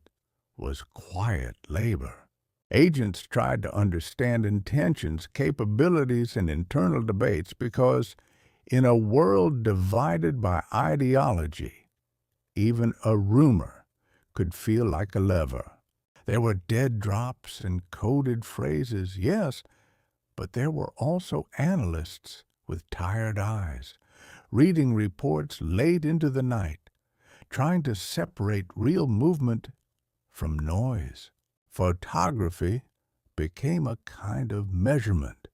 was quiet labor. Agents tried to understand intentions, capabilities, and internal debates because in a world divided by ideology, even a rumor could feel like a lever. There were dead drops and coded phrases, yes, but there were also analysts with tired eyes, reading reports late into the night, trying to separate real movement from noise. Photography became a kind of measurement.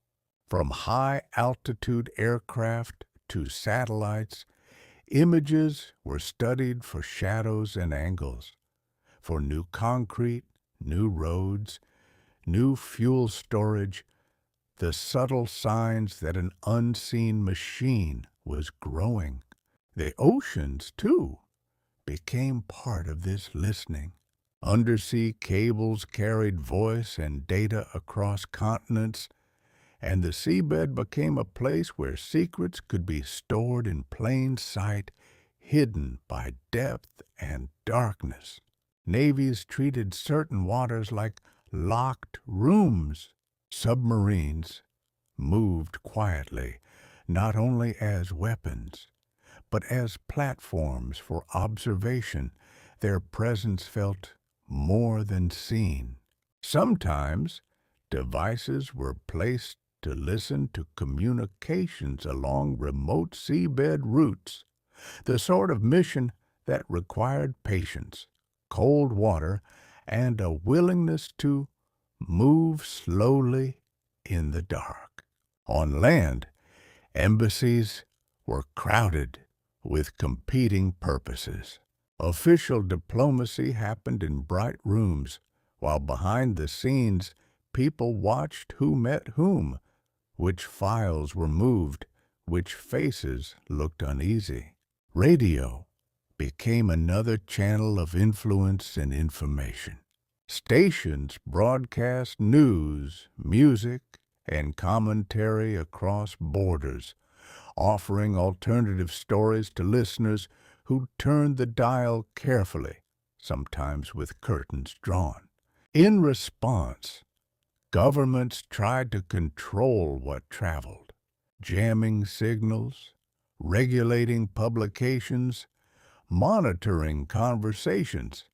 From high-altitude aircraft to satellites, images were studied for shadows and angles, for new concrete, new roads, new fuel storage, the subtle signs that an unseen machine was growing. The oceans, too, became part of this listening. Undersea cables carried voice and data across continents, and the seabed became a place where secrets could be stored in plain sight, hidden by depth and darkness. Navies treated certain waters like locked rooms. Submarines moved quietly, not only as weapons, but as platforms for observation. Their presence felt more than seen. Sometimes devices were placed to listen to communications along remote seabed routes, the sort of mission that required patience, cold water, and a willingness to move slowly in the dark. On land, embassies were crowded with competing purposes. Official diplomacy happened in bright rooms, while behind the scenes, people watched who met whom, which files were moved, which faces looked uneasy. Radio became another channel of influence and information. Stations broadcast news, music, and commentary across borders, offering alternative stories to listeners who turned the dial carefully, sometimes with curtains drawn. In response, governments tried to control what traveled, jamming signals, regulating publications, monitoring conversations,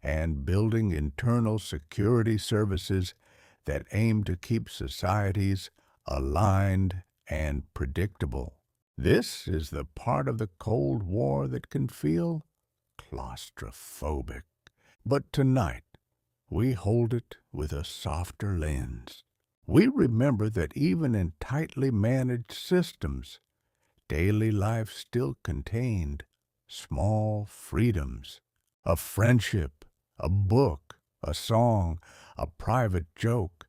and building internal security services that aimed to keep societies aligned and predictable. This is the part of the Cold War that can feel claustrophobic. But tonight, we hold it with a softer lens. We remember that even in tightly managed systems, daily life still contained small freedoms. A friendship, a book, a song, a private joke.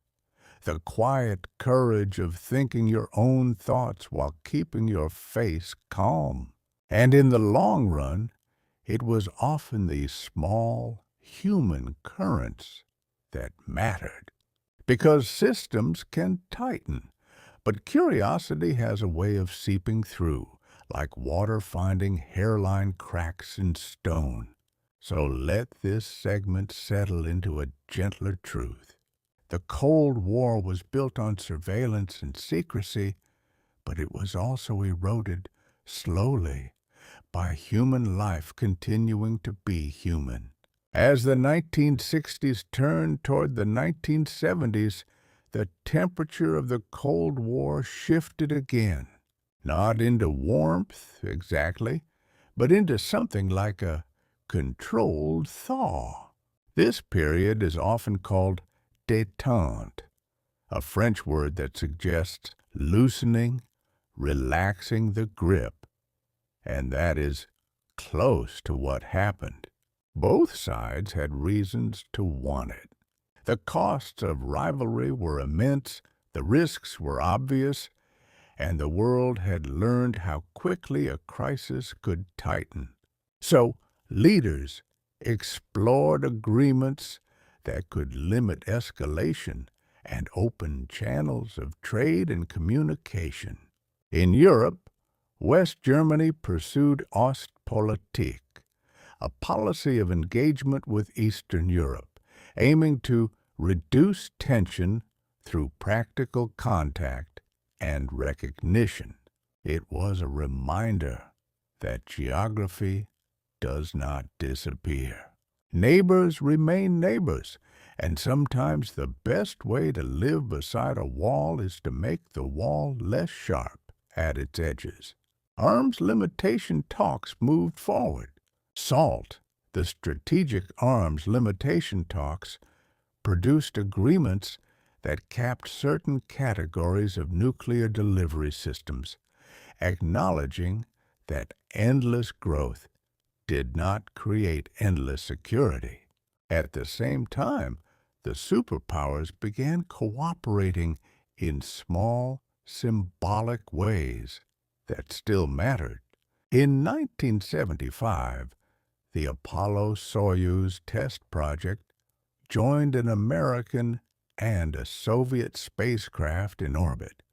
The quiet courage of thinking your own thoughts while keeping your face calm. And in the long run, it was often these small, human currents that mattered. Because systems can tighten, but curiosity has a way of seeping through, like water finding hairline cracks in stone. So let this segment settle into a gentler truth. The Cold War was built on surveillance and secrecy, but it was also eroded slowly by human life continuing to be human. As the 1960s turned toward the 1970s, the temperature of the Cold War shifted again, not into warmth exactly, but into something like a controlled thaw. This period is often called détente, a French word that suggests loosening, relaxing the grip, and that is close to what happened. Both sides had reasons to want it. The costs of rivalry were immense, the risks were obvious, and the world had learned how quickly a crisis could tighten. So leaders explored agreements that could limit escalation and open channels of trade and communication. In Europe, West Germany pursued Ostpolitik, a policy of engagement with Eastern Europe, aiming to reduce tension through practical contact and recognition. It was a reminder that geography does not disappear. Neighbors remain neighbors, and sometimes the best way to live beside a wall is to make the wall less sharp at its edges. Arms limitation talks moved forward. SALT, the Strategic Arms Limitation Talks, produced agreements that capped certain categories of nuclear delivery systems, acknowledging that endless growth did not create endless security. At the same time, the superpowers began cooperating in small, symbolic ways that still mattered. In 1975, the Apollo-Soyuz test project joined an American and a Soviet spacecraft in orbit,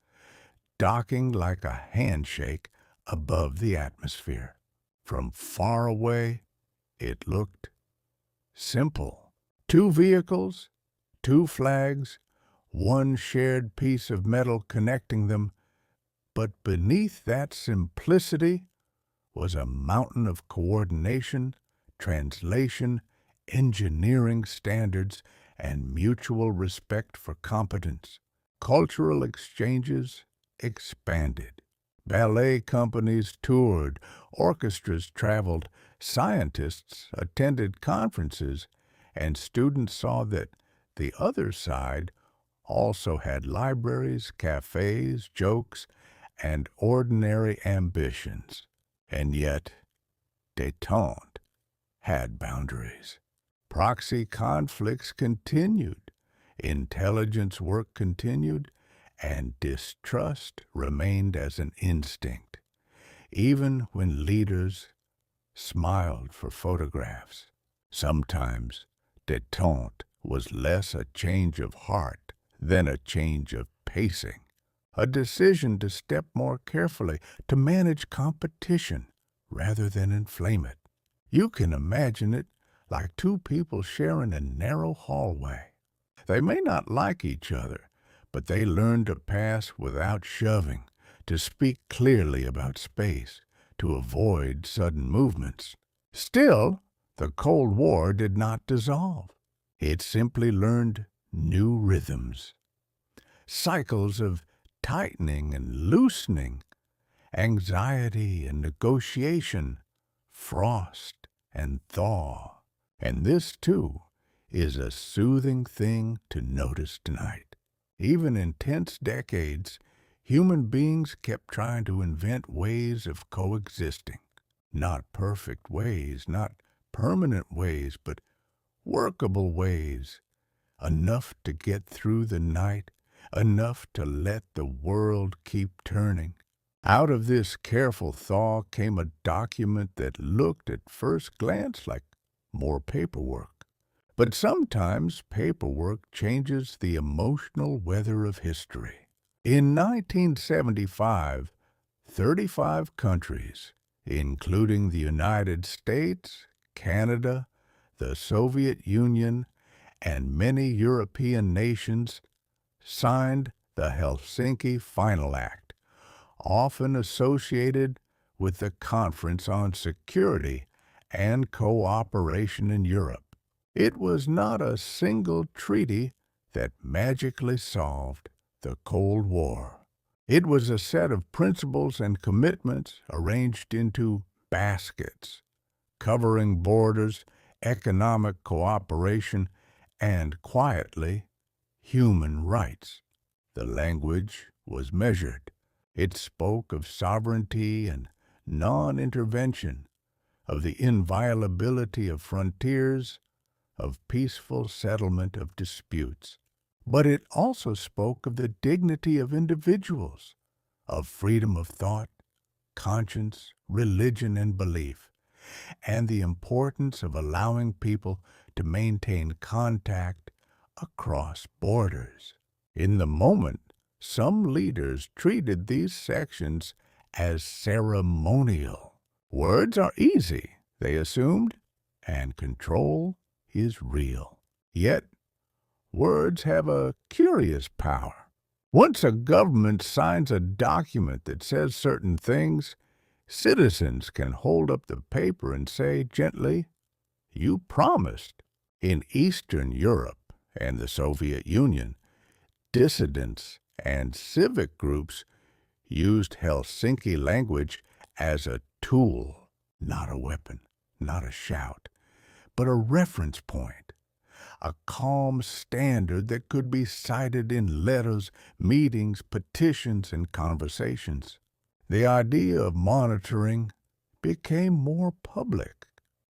docking like a handshake above the atmosphere. From far away, it looked simple. Two vehicles, two flags, one shared piece of metal connecting them, but beneath that simplicity was a mountain of coordination, translation, engineering standards, and mutual respect for competence. Cultural exchanges expanded. Ballet companies toured, orchestras traveled, scientists attended conferences, and students saw that the other side also had libraries, cafes, jokes, and ordinary ambitions. And yet, détente had boundaries. Proxy conflicts continued, intelligence work continued, and distrust remained as an instinct, even when leaders smiled for photographs. Sometimes détente was less a change of heart than a change of pacing, a decision to step more carefully, to manage competition rather than inflame it. You can imagine it like two people sharing a narrow hallway. They may not like each other, but they learn to pass without shoving, to speak clearly about space, to avoid sudden movements. Still, the Cold War did not dissolve. It simply learned new rhythms, cycles of tightening and loosening, anxiety and negotiation, frost and thaw. And this, too, is a soothing thing to notice tonight. Even in tense decades, human beings kept trying to invent ways of coexisting. Not perfect ways, not permanent ways, but workable ways, enough to get through the night, enough to let the world keep turning. Out of this careful thaw came a document that looked at first glance like more paperwork. But sometimes paperwork changes the emotional weather of history. In 1975, 35 countries, including the United States, Canada, the Soviet Union, and many European nations, signed the Helsinki Final Act, often associated with the Conference on Security and Cooperation in Europe. It was not a single treaty that magically solved the Cold War. It was a set of principles and commitments arranged into baskets, covering borders, economic cooperation, and, quietly, human rights. The language was measured. It spoke of sovereignty and non-intervention, of the inviolability of frontiers, of peaceful settlement of disputes. But it also spoke of the dignity of individuals, of freedom of thought, conscience, religion, and belief. and the importance of allowing people to maintain contact across borders. In the moment, some leaders treated these sections as ceremonial. Words are easy, they assumed, and control is real. Yet, words have a curious power. Once a government signs a document that says certain things, citizens can hold up the paper and say gently, "You promised." In Eastern Europe and the Soviet Union, dissidents and civic groups used Helsinki language as a tool, not a weapon, not a shout, but a reference point, a calm standard that could be cited in letters, meetings, petitions, and conversations. The idea of monitoring became more public.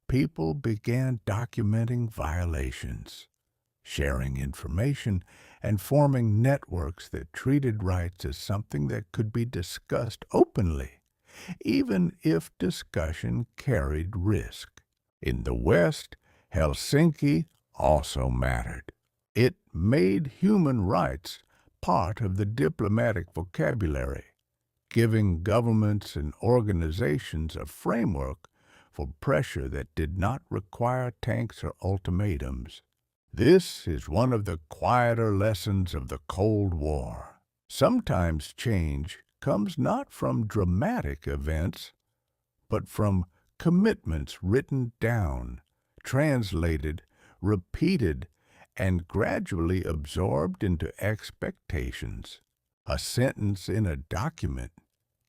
People began documenting violations, sharing information, and forming networks that treated rights as something that could be discussed openly, even if discussion carried risk. In the West, Helsinki also mattered. It made human rights part of the diplomatic vocabulary, giving governments and organizations a framework for pressure that did not require tanks or ultimatums. This is one of the quieter lessons of the Cold War. Sometimes change comes not from dramatic events, but from commitments written down, translated, repeated, and gradually absorbed into expectations. A sentence in a document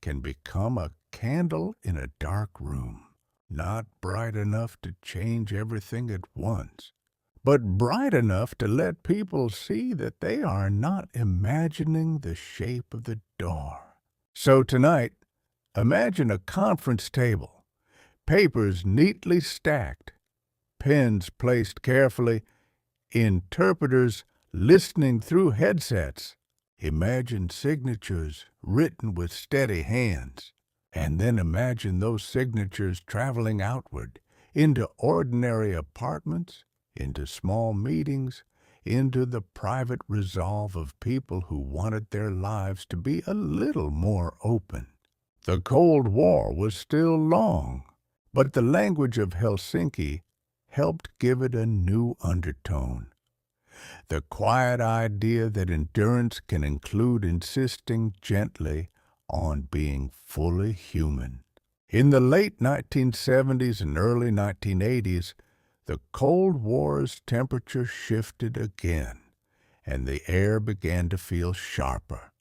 can become a candle in a dark room, not bright enough to change everything at once, but bright enough to let people see that they are not imagining the shape of the door. So tonight, imagine a conference table, papers neatly stacked, pens placed carefully, interpreters listening through headsets. Imagine signatures written with steady hands, and then imagine those signatures traveling outward into ordinary apartments, into small meetings, into the private resolve of people who wanted their lives to be a little more open. The Cold War was still long, but the language of Helsinki helped give it a new undertone. The quiet idea that endurance can include insisting gently on being fully human. In the late 1970s and early 1980s, the Cold War's temperature shifted again, and the air began to feel sharper.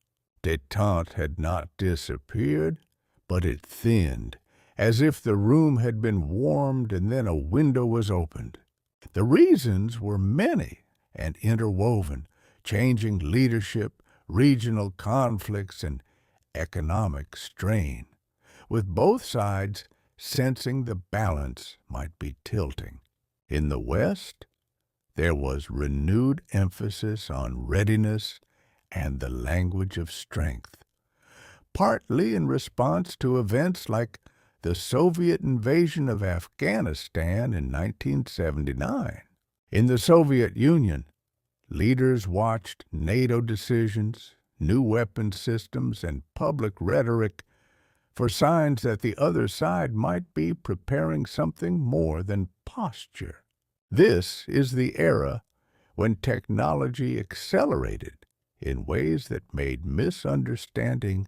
Détente had not disappeared, but it thinned, as if the room had been warmed and then a window was opened. The reasons were many and interwoven, changing leadership, regional conflicts, and economic strain, with both sides sensing the balance might be tilting. In the West, there was renewed emphasis on readiness and the language of strength, partly in response to events like the Soviet invasion of Afghanistan in 1979. In the Soviet Union, leaders watched NATO decisions, new weapon systems, and public rhetoric for signs that the other side might be preparing something more than posture. This is the era when technology accelerated in ways that made misunderstanding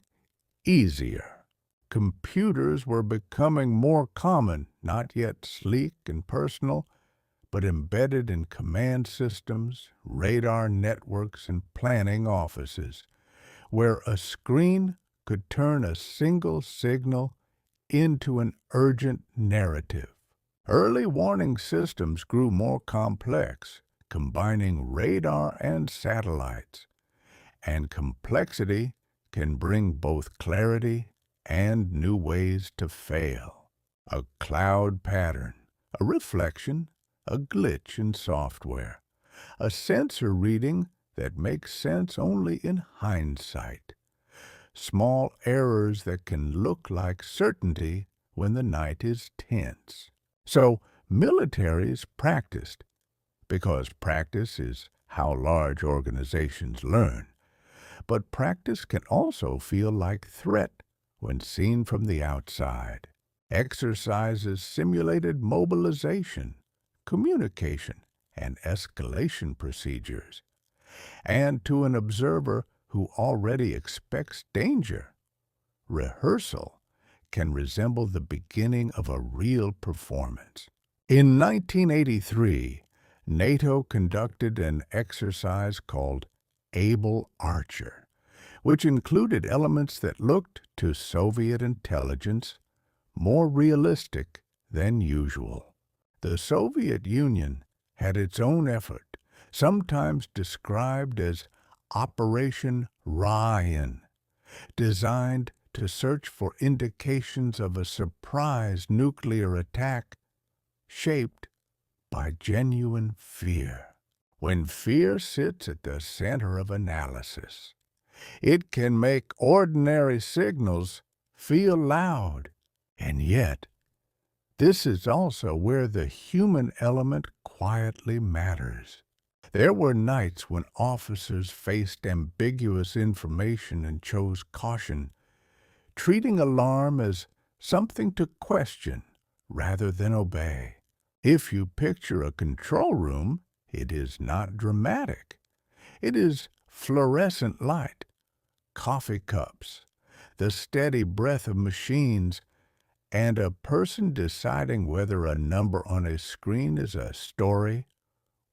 easier. Computers were becoming more common, not yet sleek and personal, but embedded in command systems, radar networks, and planning offices, where a screen could turn a single signal into an urgent narrative. Early warning systems grew more complex, combining radar and satellites, and complexity can bring both clarity and new ways to fail. A cloud pattern, a reflection, a glitch in software, a sensor reading that makes sense only in hindsight. Small errors that can look like certainty when the night is tense. So militaries practiced, because practice is how large organizations learn. But practice can also feel like threat when seen from the outside. Exercises simulated mobilization, communication, and escalation procedures. And to an observer who already expects danger, rehearsal can resemble the beginning of a real performance. In 1983, NATO conducted an exercise called Able Archer, which included elements that looked to Soviet intelligence more realistic than usual. The Soviet Union had its own effort, sometimes described as Operation Ryan, designed to search for indications of a surprise nuclear attack shaped by genuine fear. When fear sits at the center of analysis, it can make ordinary signals feel loud. And yet, this is also where the human element quietly matters. There were nights when officers faced ambiguous information and chose caution, treating alarm as something to question rather than obey. If you picture a control room, it is not dramatic. It is fluorescent light, coffee cups, the steady breath of machines, and a person deciding whether a number on a screen is a story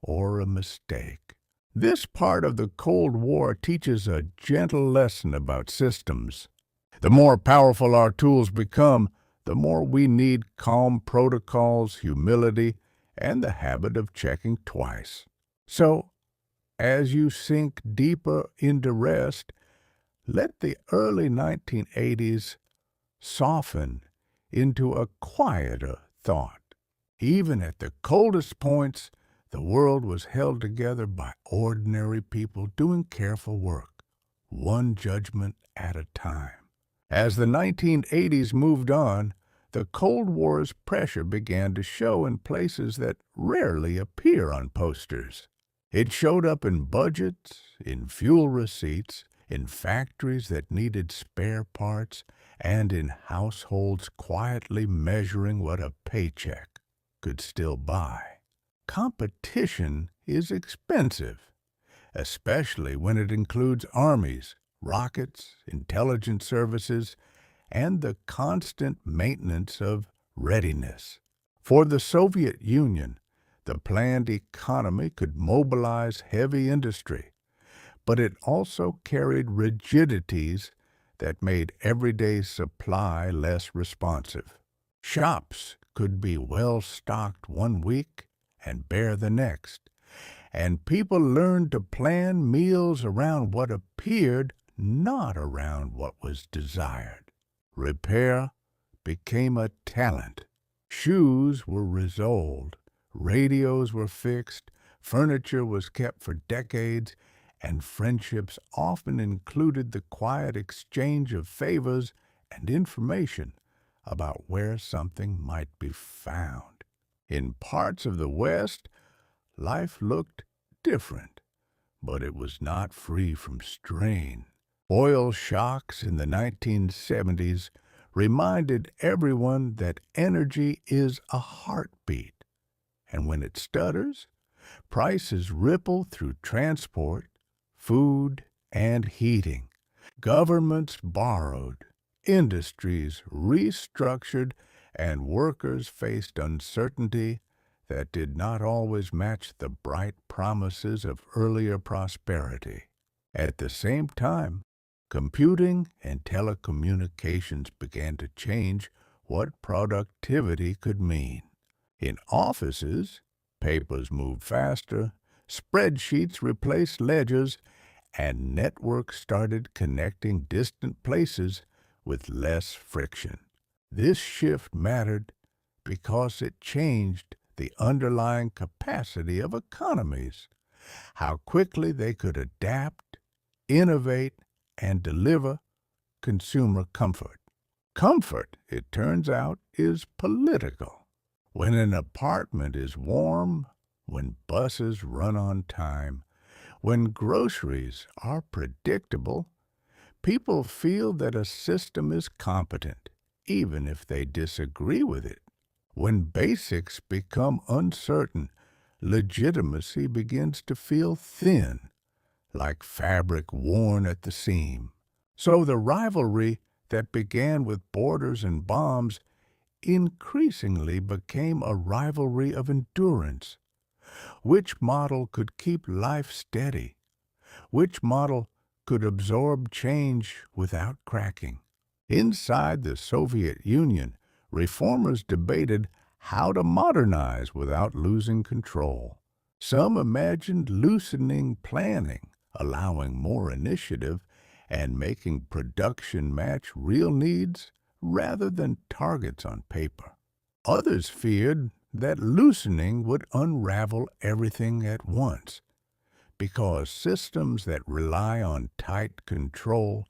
or a mistake. This part of the Cold War teaches a gentle lesson about systems. The more powerful our tools become, the more we need calm protocols, humility, and the habit of checking twice. So, as you sink deeper into rest, let the early 1980s soften into a quieter thought. Even at the coldest points, the world was held together by ordinary people doing careful work, one judgment at a time. As the 1980s moved on, the Cold War's pressure began to show in places that rarely appear on posters. It showed up in budgets, in fuel receipts, in factories that needed spare parts, and in households quietly measuring what a paycheck could still buy. Competition is expensive, especially when it includes armies, rockets, intelligence services, and the constant maintenance of readiness. For the Soviet Union, the planned economy could mobilize heavy industry, but it also carried rigidities that made everyday supply less responsive. Shops could be well stocked one week and bare the next, and people learned to plan meals around what appeared, not around what was desired. Repair became a talent. Shoes were resoled, radios were fixed, furniture was kept for decades, and friendships often included the quiet exchange of favors and information about where something might be found. In parts of the West, life looked different, but it was not free from strain. Oil shocks in the 1970s reminded everyone that energy is a heartbeat, and when it stutters, prices ripple through transport, food, and heating. Governments borrowed, industries restructured, and workers faced uncertainty that did not always match the bright promises of earlier prosperity. At the same time, computing and telecommunications began to change what productivity could mean. In offices, papers moved faster, spreadsheets replaced ledgers, and networks started connecting distant places with less friction. This shift mattered because it changed the underlying capacity of economies, how quickly they could adapt, innovate, and deliver consumer comfort. Comfort, it turns out, is political. When an apartment is warm, when buses run on time, when groceries are predictable, people feel that a system is competent, even if they disagree with it. When basics become uncertain, legitimacy begins to feel thin, like fabric worn at the seam. So the rivalry that began with borders and bombs increasingly became a rivalry of endurance. Which model could keep life steady? Which model could absorb change without cracking? Inside the Soviet Union, reformers debated how to modernize without losing control. Some imagined loosening planning, allowing more initiative, and making production match real needs rather than targets on paper. Others feared that loosening would unravel everything at once, because systems that rely on tight control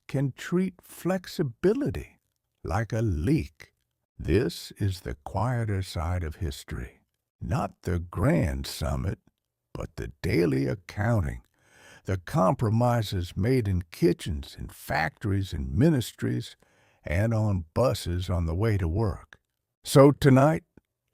can treat flexibility like a leak. This is the quieter side of history, not the grand summit, but the daily accounting, the compromises made in kitchens, in factories, in ministries, and on buses on the way to work. So tonight,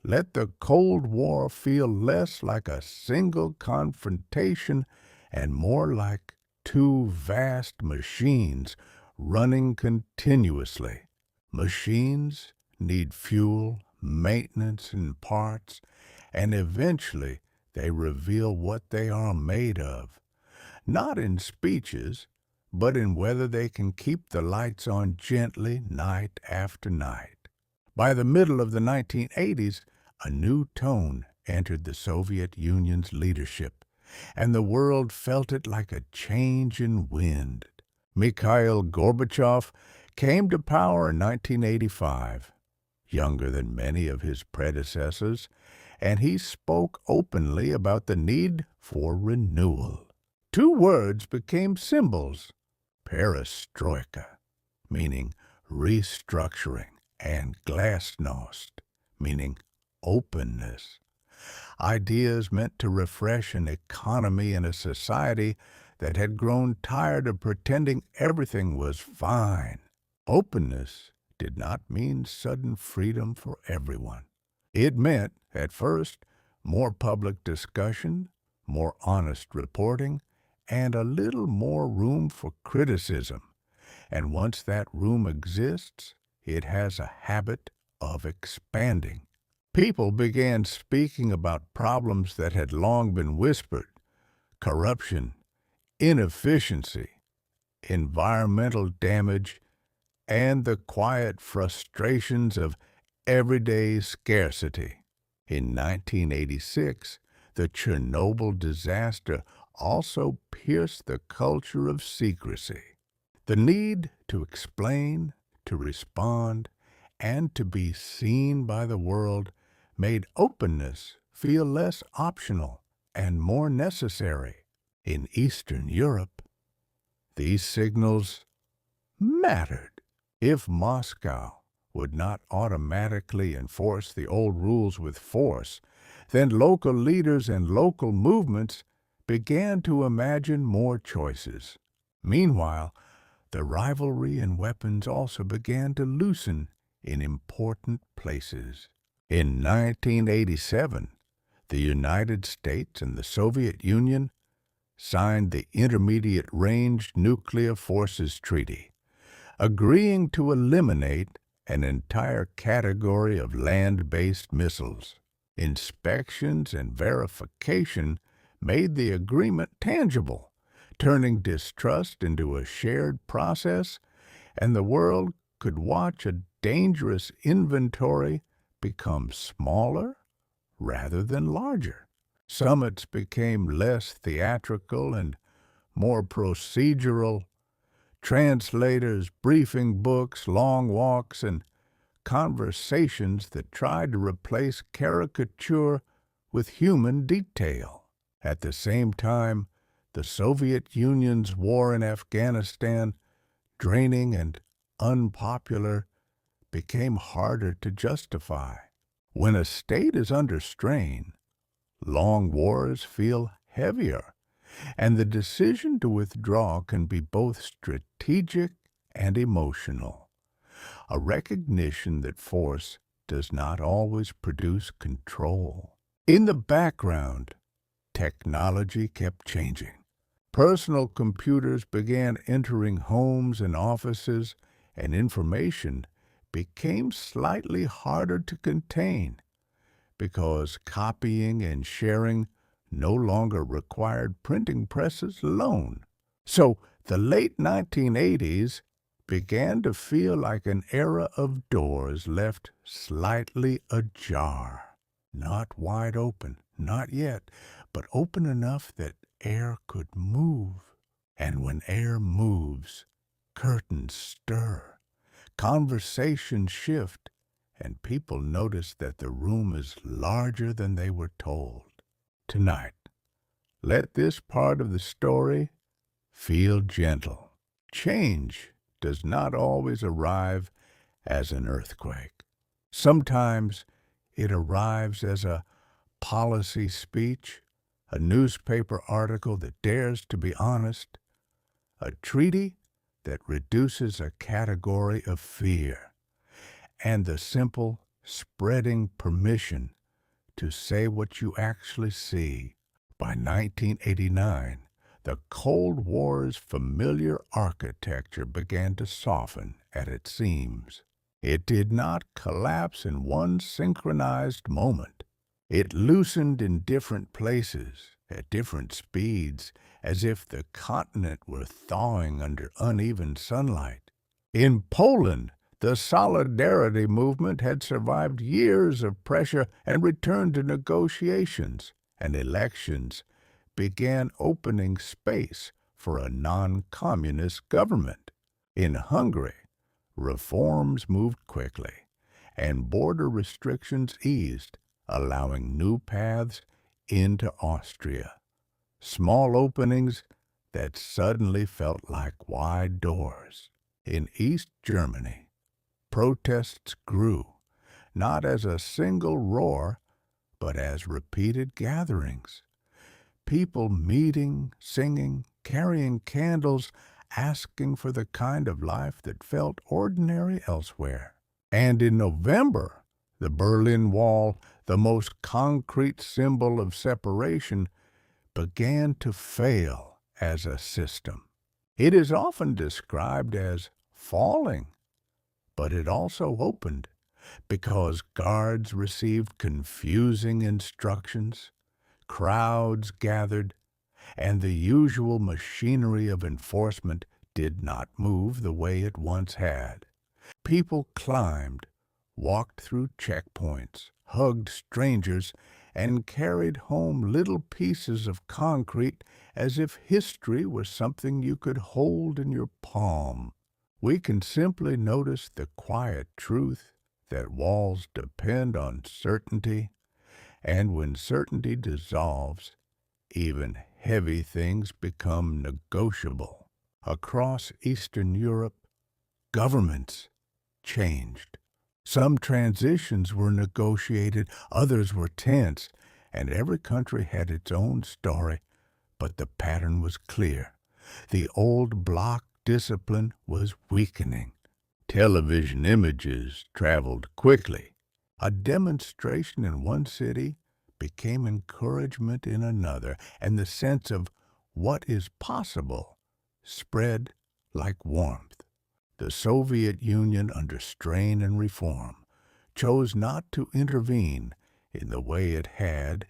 let the Cold War feel less like a single confrontation and more like two vast machines running continuously. Machines need fuel, maintenance, and parts, and eventually they reveal what they are made of. Not in speeches, but in whether they can keep the lights on gently night after night. By the middle of the 1980s, a new tone entered the Soviet Union's leadership, and the world felt it like a change in wind. Mikhail Gorbachev came to power in 1985, younger than many of his predecessors, and he spoke openly about the need for renewal. Two words became symbols: perestroika, meaning restructuring, and glasnost, meaning openness. Ideas meant to refresh an economy and a society that had grown tired of pretending everything was fine. Openness did not mean sudden freedom for everyone. It meant, at first, more public discussion, more honest reporting, and a little more room for criticism. And once that room exists, it has a habit of expanding. People began speaking about problems that had long been whispered: corruption, inefficiency, environmental damage, and the quiet frustrations of everyday scarcity. In 1986, the Chernobyl disaster also pierced the culture of secrecy. The need to explain, to respond, and to be seen by the world made openness feel less optional and more necessary. In Eastern Europe, these signals mattered. If Moscow would not automatically enforce the old rules with force, then local leaders and local movements began to imagine more choices. Meanwhile, the rivalry in weapons also began to loosen in important places. In 1987, the United States and the Soviet Union signed the Intermediate Range Nuclear Forces Treaty, agreeing to eliminate an entire category of land-based missiles. Inspections and verification made the agreement tangible, turning distrust into a shared process, and the world could watch a dangerous inventory become smaller rather than larger. Summits became less theatrical and more procedural. Translators, briefing books, long walks, and conversations that tried to replace caricature with human detail. At the same time, the Soviet Union's war in Afghanistan, draining and unpopular became harder to justify. When a state is under strain, long wars feel heavier, and the decision to withdraw can be both strategic and emotional, a recognition that force does not always produce control. In the background, technology kept changing. Personal computers began entering homes and offices, and information became slightly harder to contain because copying and sharing no longer required printing presses alone. So the late 1980s began to feel like an era of doors left slightly ajar. Not wide open, not yet, but open enough that air could move. And when air moves, curtains stir, conversations shift, and people notice that the room is larger than they were told. Tonight, let this part of the story feel gentle. Change does not always arrive as an earthquake. Sometimes it arrives as a policy speech, a newspaper article that dares to be honest, a treaty that reduces a category of fear, and the simple spreading permission to say what you actually see. By 1989, the Cold War's familiar architecture began to soften at its seams. It did not collapse in one synchronized moment. It loosened in different places, at different speeds, as if the continent were thawing under uneven sunlight. In Poland, the Solidarity movement had survived years of pressure and returned to negotiations, and elections began opening space for a non-communist government. In Hungary, reforms moved quickly, and border restrictions eased, allowing new paths into Austria. Small openings that suddenly felt like wide doors. In East Germany, protests grew, not as a single roar, but as repeated gatherings. People meeting, singing, carrying candles, asking for the kind of life that felt ordinary elsewhere. And in November, the Berlin Wall, the most concrete symbol of separation, began to fail as a system. It is often described as falling, but it also opened because guards received confusing instructions, crowds gathered, and the usual machinery of enforcement did not move the way it once had. People climbed, walked through checkpoints, hugged strangers, and carried home little pieces of concrete as if history was something you could hold in your palm. We can simply notice the quiet truth that walls depend on certainty, and when certainty dissolves, even heavy things become negotiable. Across Eastern Europe, governments changed. Some transitions were negotiated, others were tense, and every country had its own story, but the pattern was clear. The old bloc discipline was weakening. Television images traveled quickly. A demonstration in one city became encouragement in another, and the sense of what is possible spread like warmth. The Soviet Union, under strain and reform, chose not to intervene in the way it had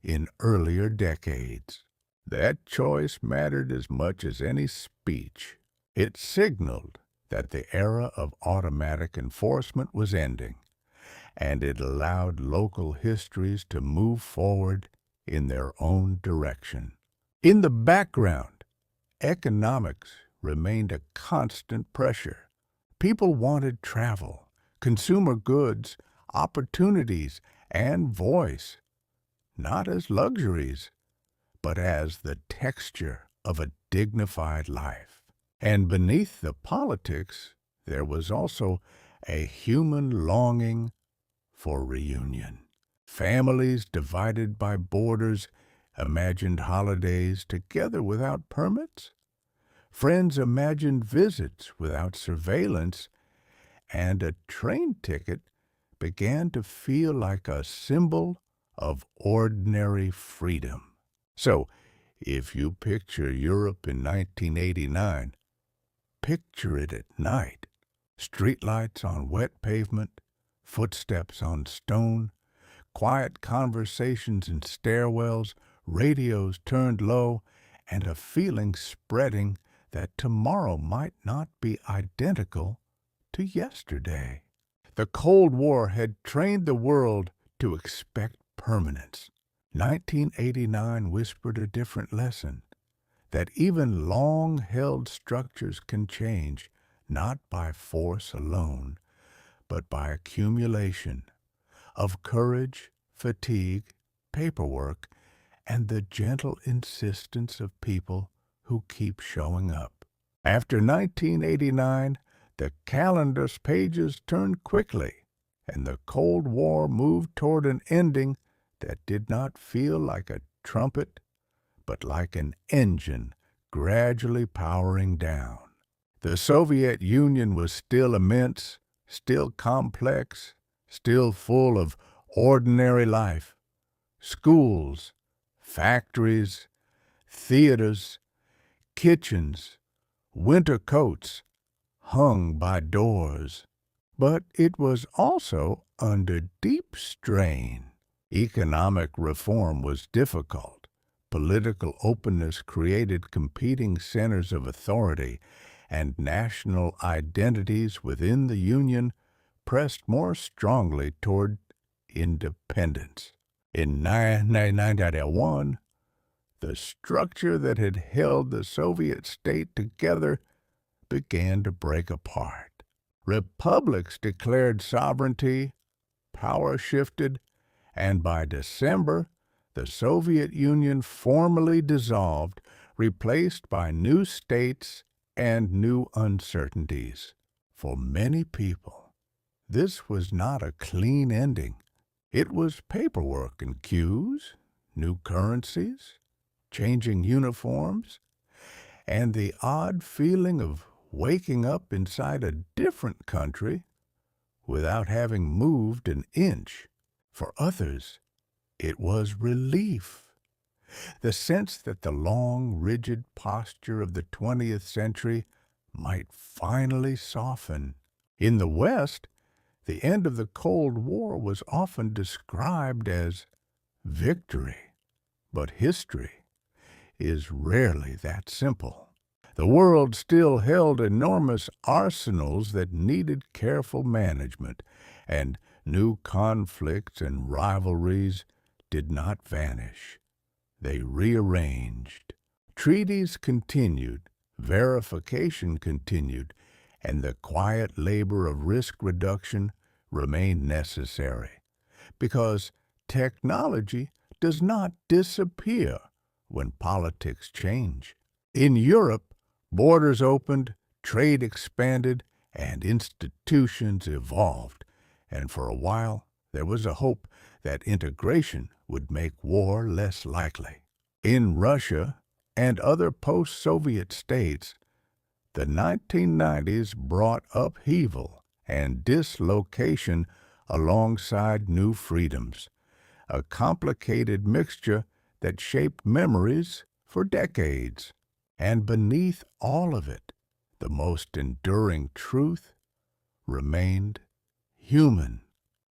in earlier decades. That choice mattered as much as any speech. It signaled that the era of automatic enforcement was ending, and it allowed local histories to move forward in their own direction. In the background, economics remained a constant pressure. People wanted travel, consumer goods, opportunities, and voice, not as luxuries, but as the texture of a dignified life. And beneath the politics, there was also a human longing for reunion. Families divided by borders imagined holidays together without permits. Friends imagined visits without surveillance, and a train ticket began to feel like a symbol of ordinary freedom. So, if you picture Europe in 1989, picture it at night. Streetlights on wet pavement, footsteps on stone, quiet conversations in stairwells, radios turned low, and a feeling spreading that tomorrow might not be identical to yesterday. The Cold War had trained the world to expect permanence. 1989 whispered a different lesson, that even long-held structures can change, not by force alone, but by accumulation of courage, fatigue, paperwork, and the gentle insistence of people who keep showing up. After 1989, the calendar's pages turned quickly, and the Cold War moved toward an ending that did not feel like a trumpet, but like an engine gradually powering down. The Soviet Union was still immense, still complex, still full of ordinary life. Schools, factories, theaters, kitchens, winter coats hung by doors. But it was also under deep strain. Economic reform was difficult. Political openness created competing centers of authority, and national identities within the Union pressed more strongly toward independence. In 1991, the structure that had held the Soviet state together began to break apart. Republics declared sovereignty, power shifted, and by December, the Soviet Union formally dissolved, replaced by new states and new uncertainties. For many people, this was not a clean ending. It was paperwork and queues, new currencies, changing uniforms, and the odd feeling of waking up inside a different country without having moved an inch. For others, it was relief. The sense that the long, rigid posture of the 20th century might finally soften. In the West, the end of the Cold War was often described as victory, but history is rarely that simple. The world still held enormous arsenals that needed careful management, and new conflicts and rivalries did not vanish. They rearranged. Treaties continued, verification continued, and the quiet labor of risk reduction remained necessary, because technology does not disappear when politics change. In Europe, borders opened, trade expanded, and institutions evolved, and for a while there was a hope that integration would make war less likely. In Russia and other post-Soviet states, the 1990s brought upheaval and dislocation alongside new freedoms, a complicated mixture that shaped memories for decades. And beneath all of it, the most enduring truth remained human.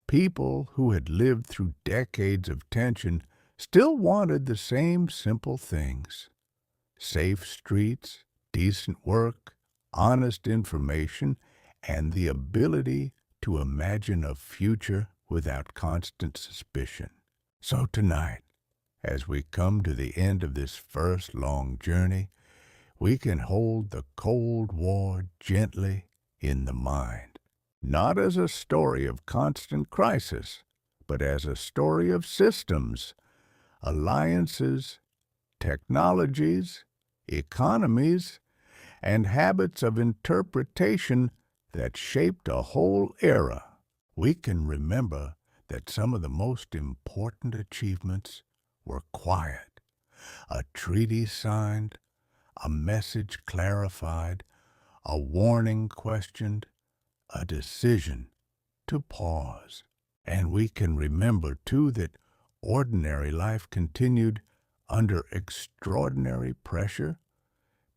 People who had lived through decades of tension still wanted the same simple things: safe streets, decent work, honest information, and the ability to imagine a future without constant suspicion. So tonight, as we come to the end of this first long journey, we can hold the Cold War gently in the mind, not as a story of constant crisis, but as a story of systems, alliances, technologies, economies, and habits of interpretation that shaped a whole era. We can remember that some of the most important achievements were quiet. A treaty signed, a message clarified, a warning questioned, a decision to pause. And we can remember, too, that ordinary life continued under extraordinary pressure.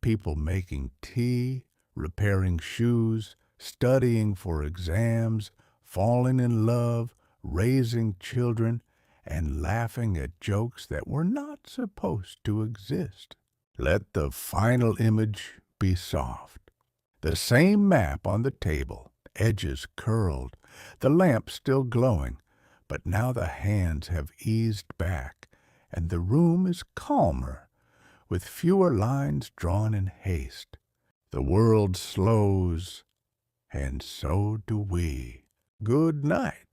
People making tea, repairing shoes, studying for exams, falling in love, raising children, and laughing at jokes that were not supposed to exist. Let the final image be soft. The same map on the table, edges curled, the lamp still glowing, but now the hands have eased back, and the room is calmer, with fewer lines drawn in haste. The world slows, and so do we. Good night.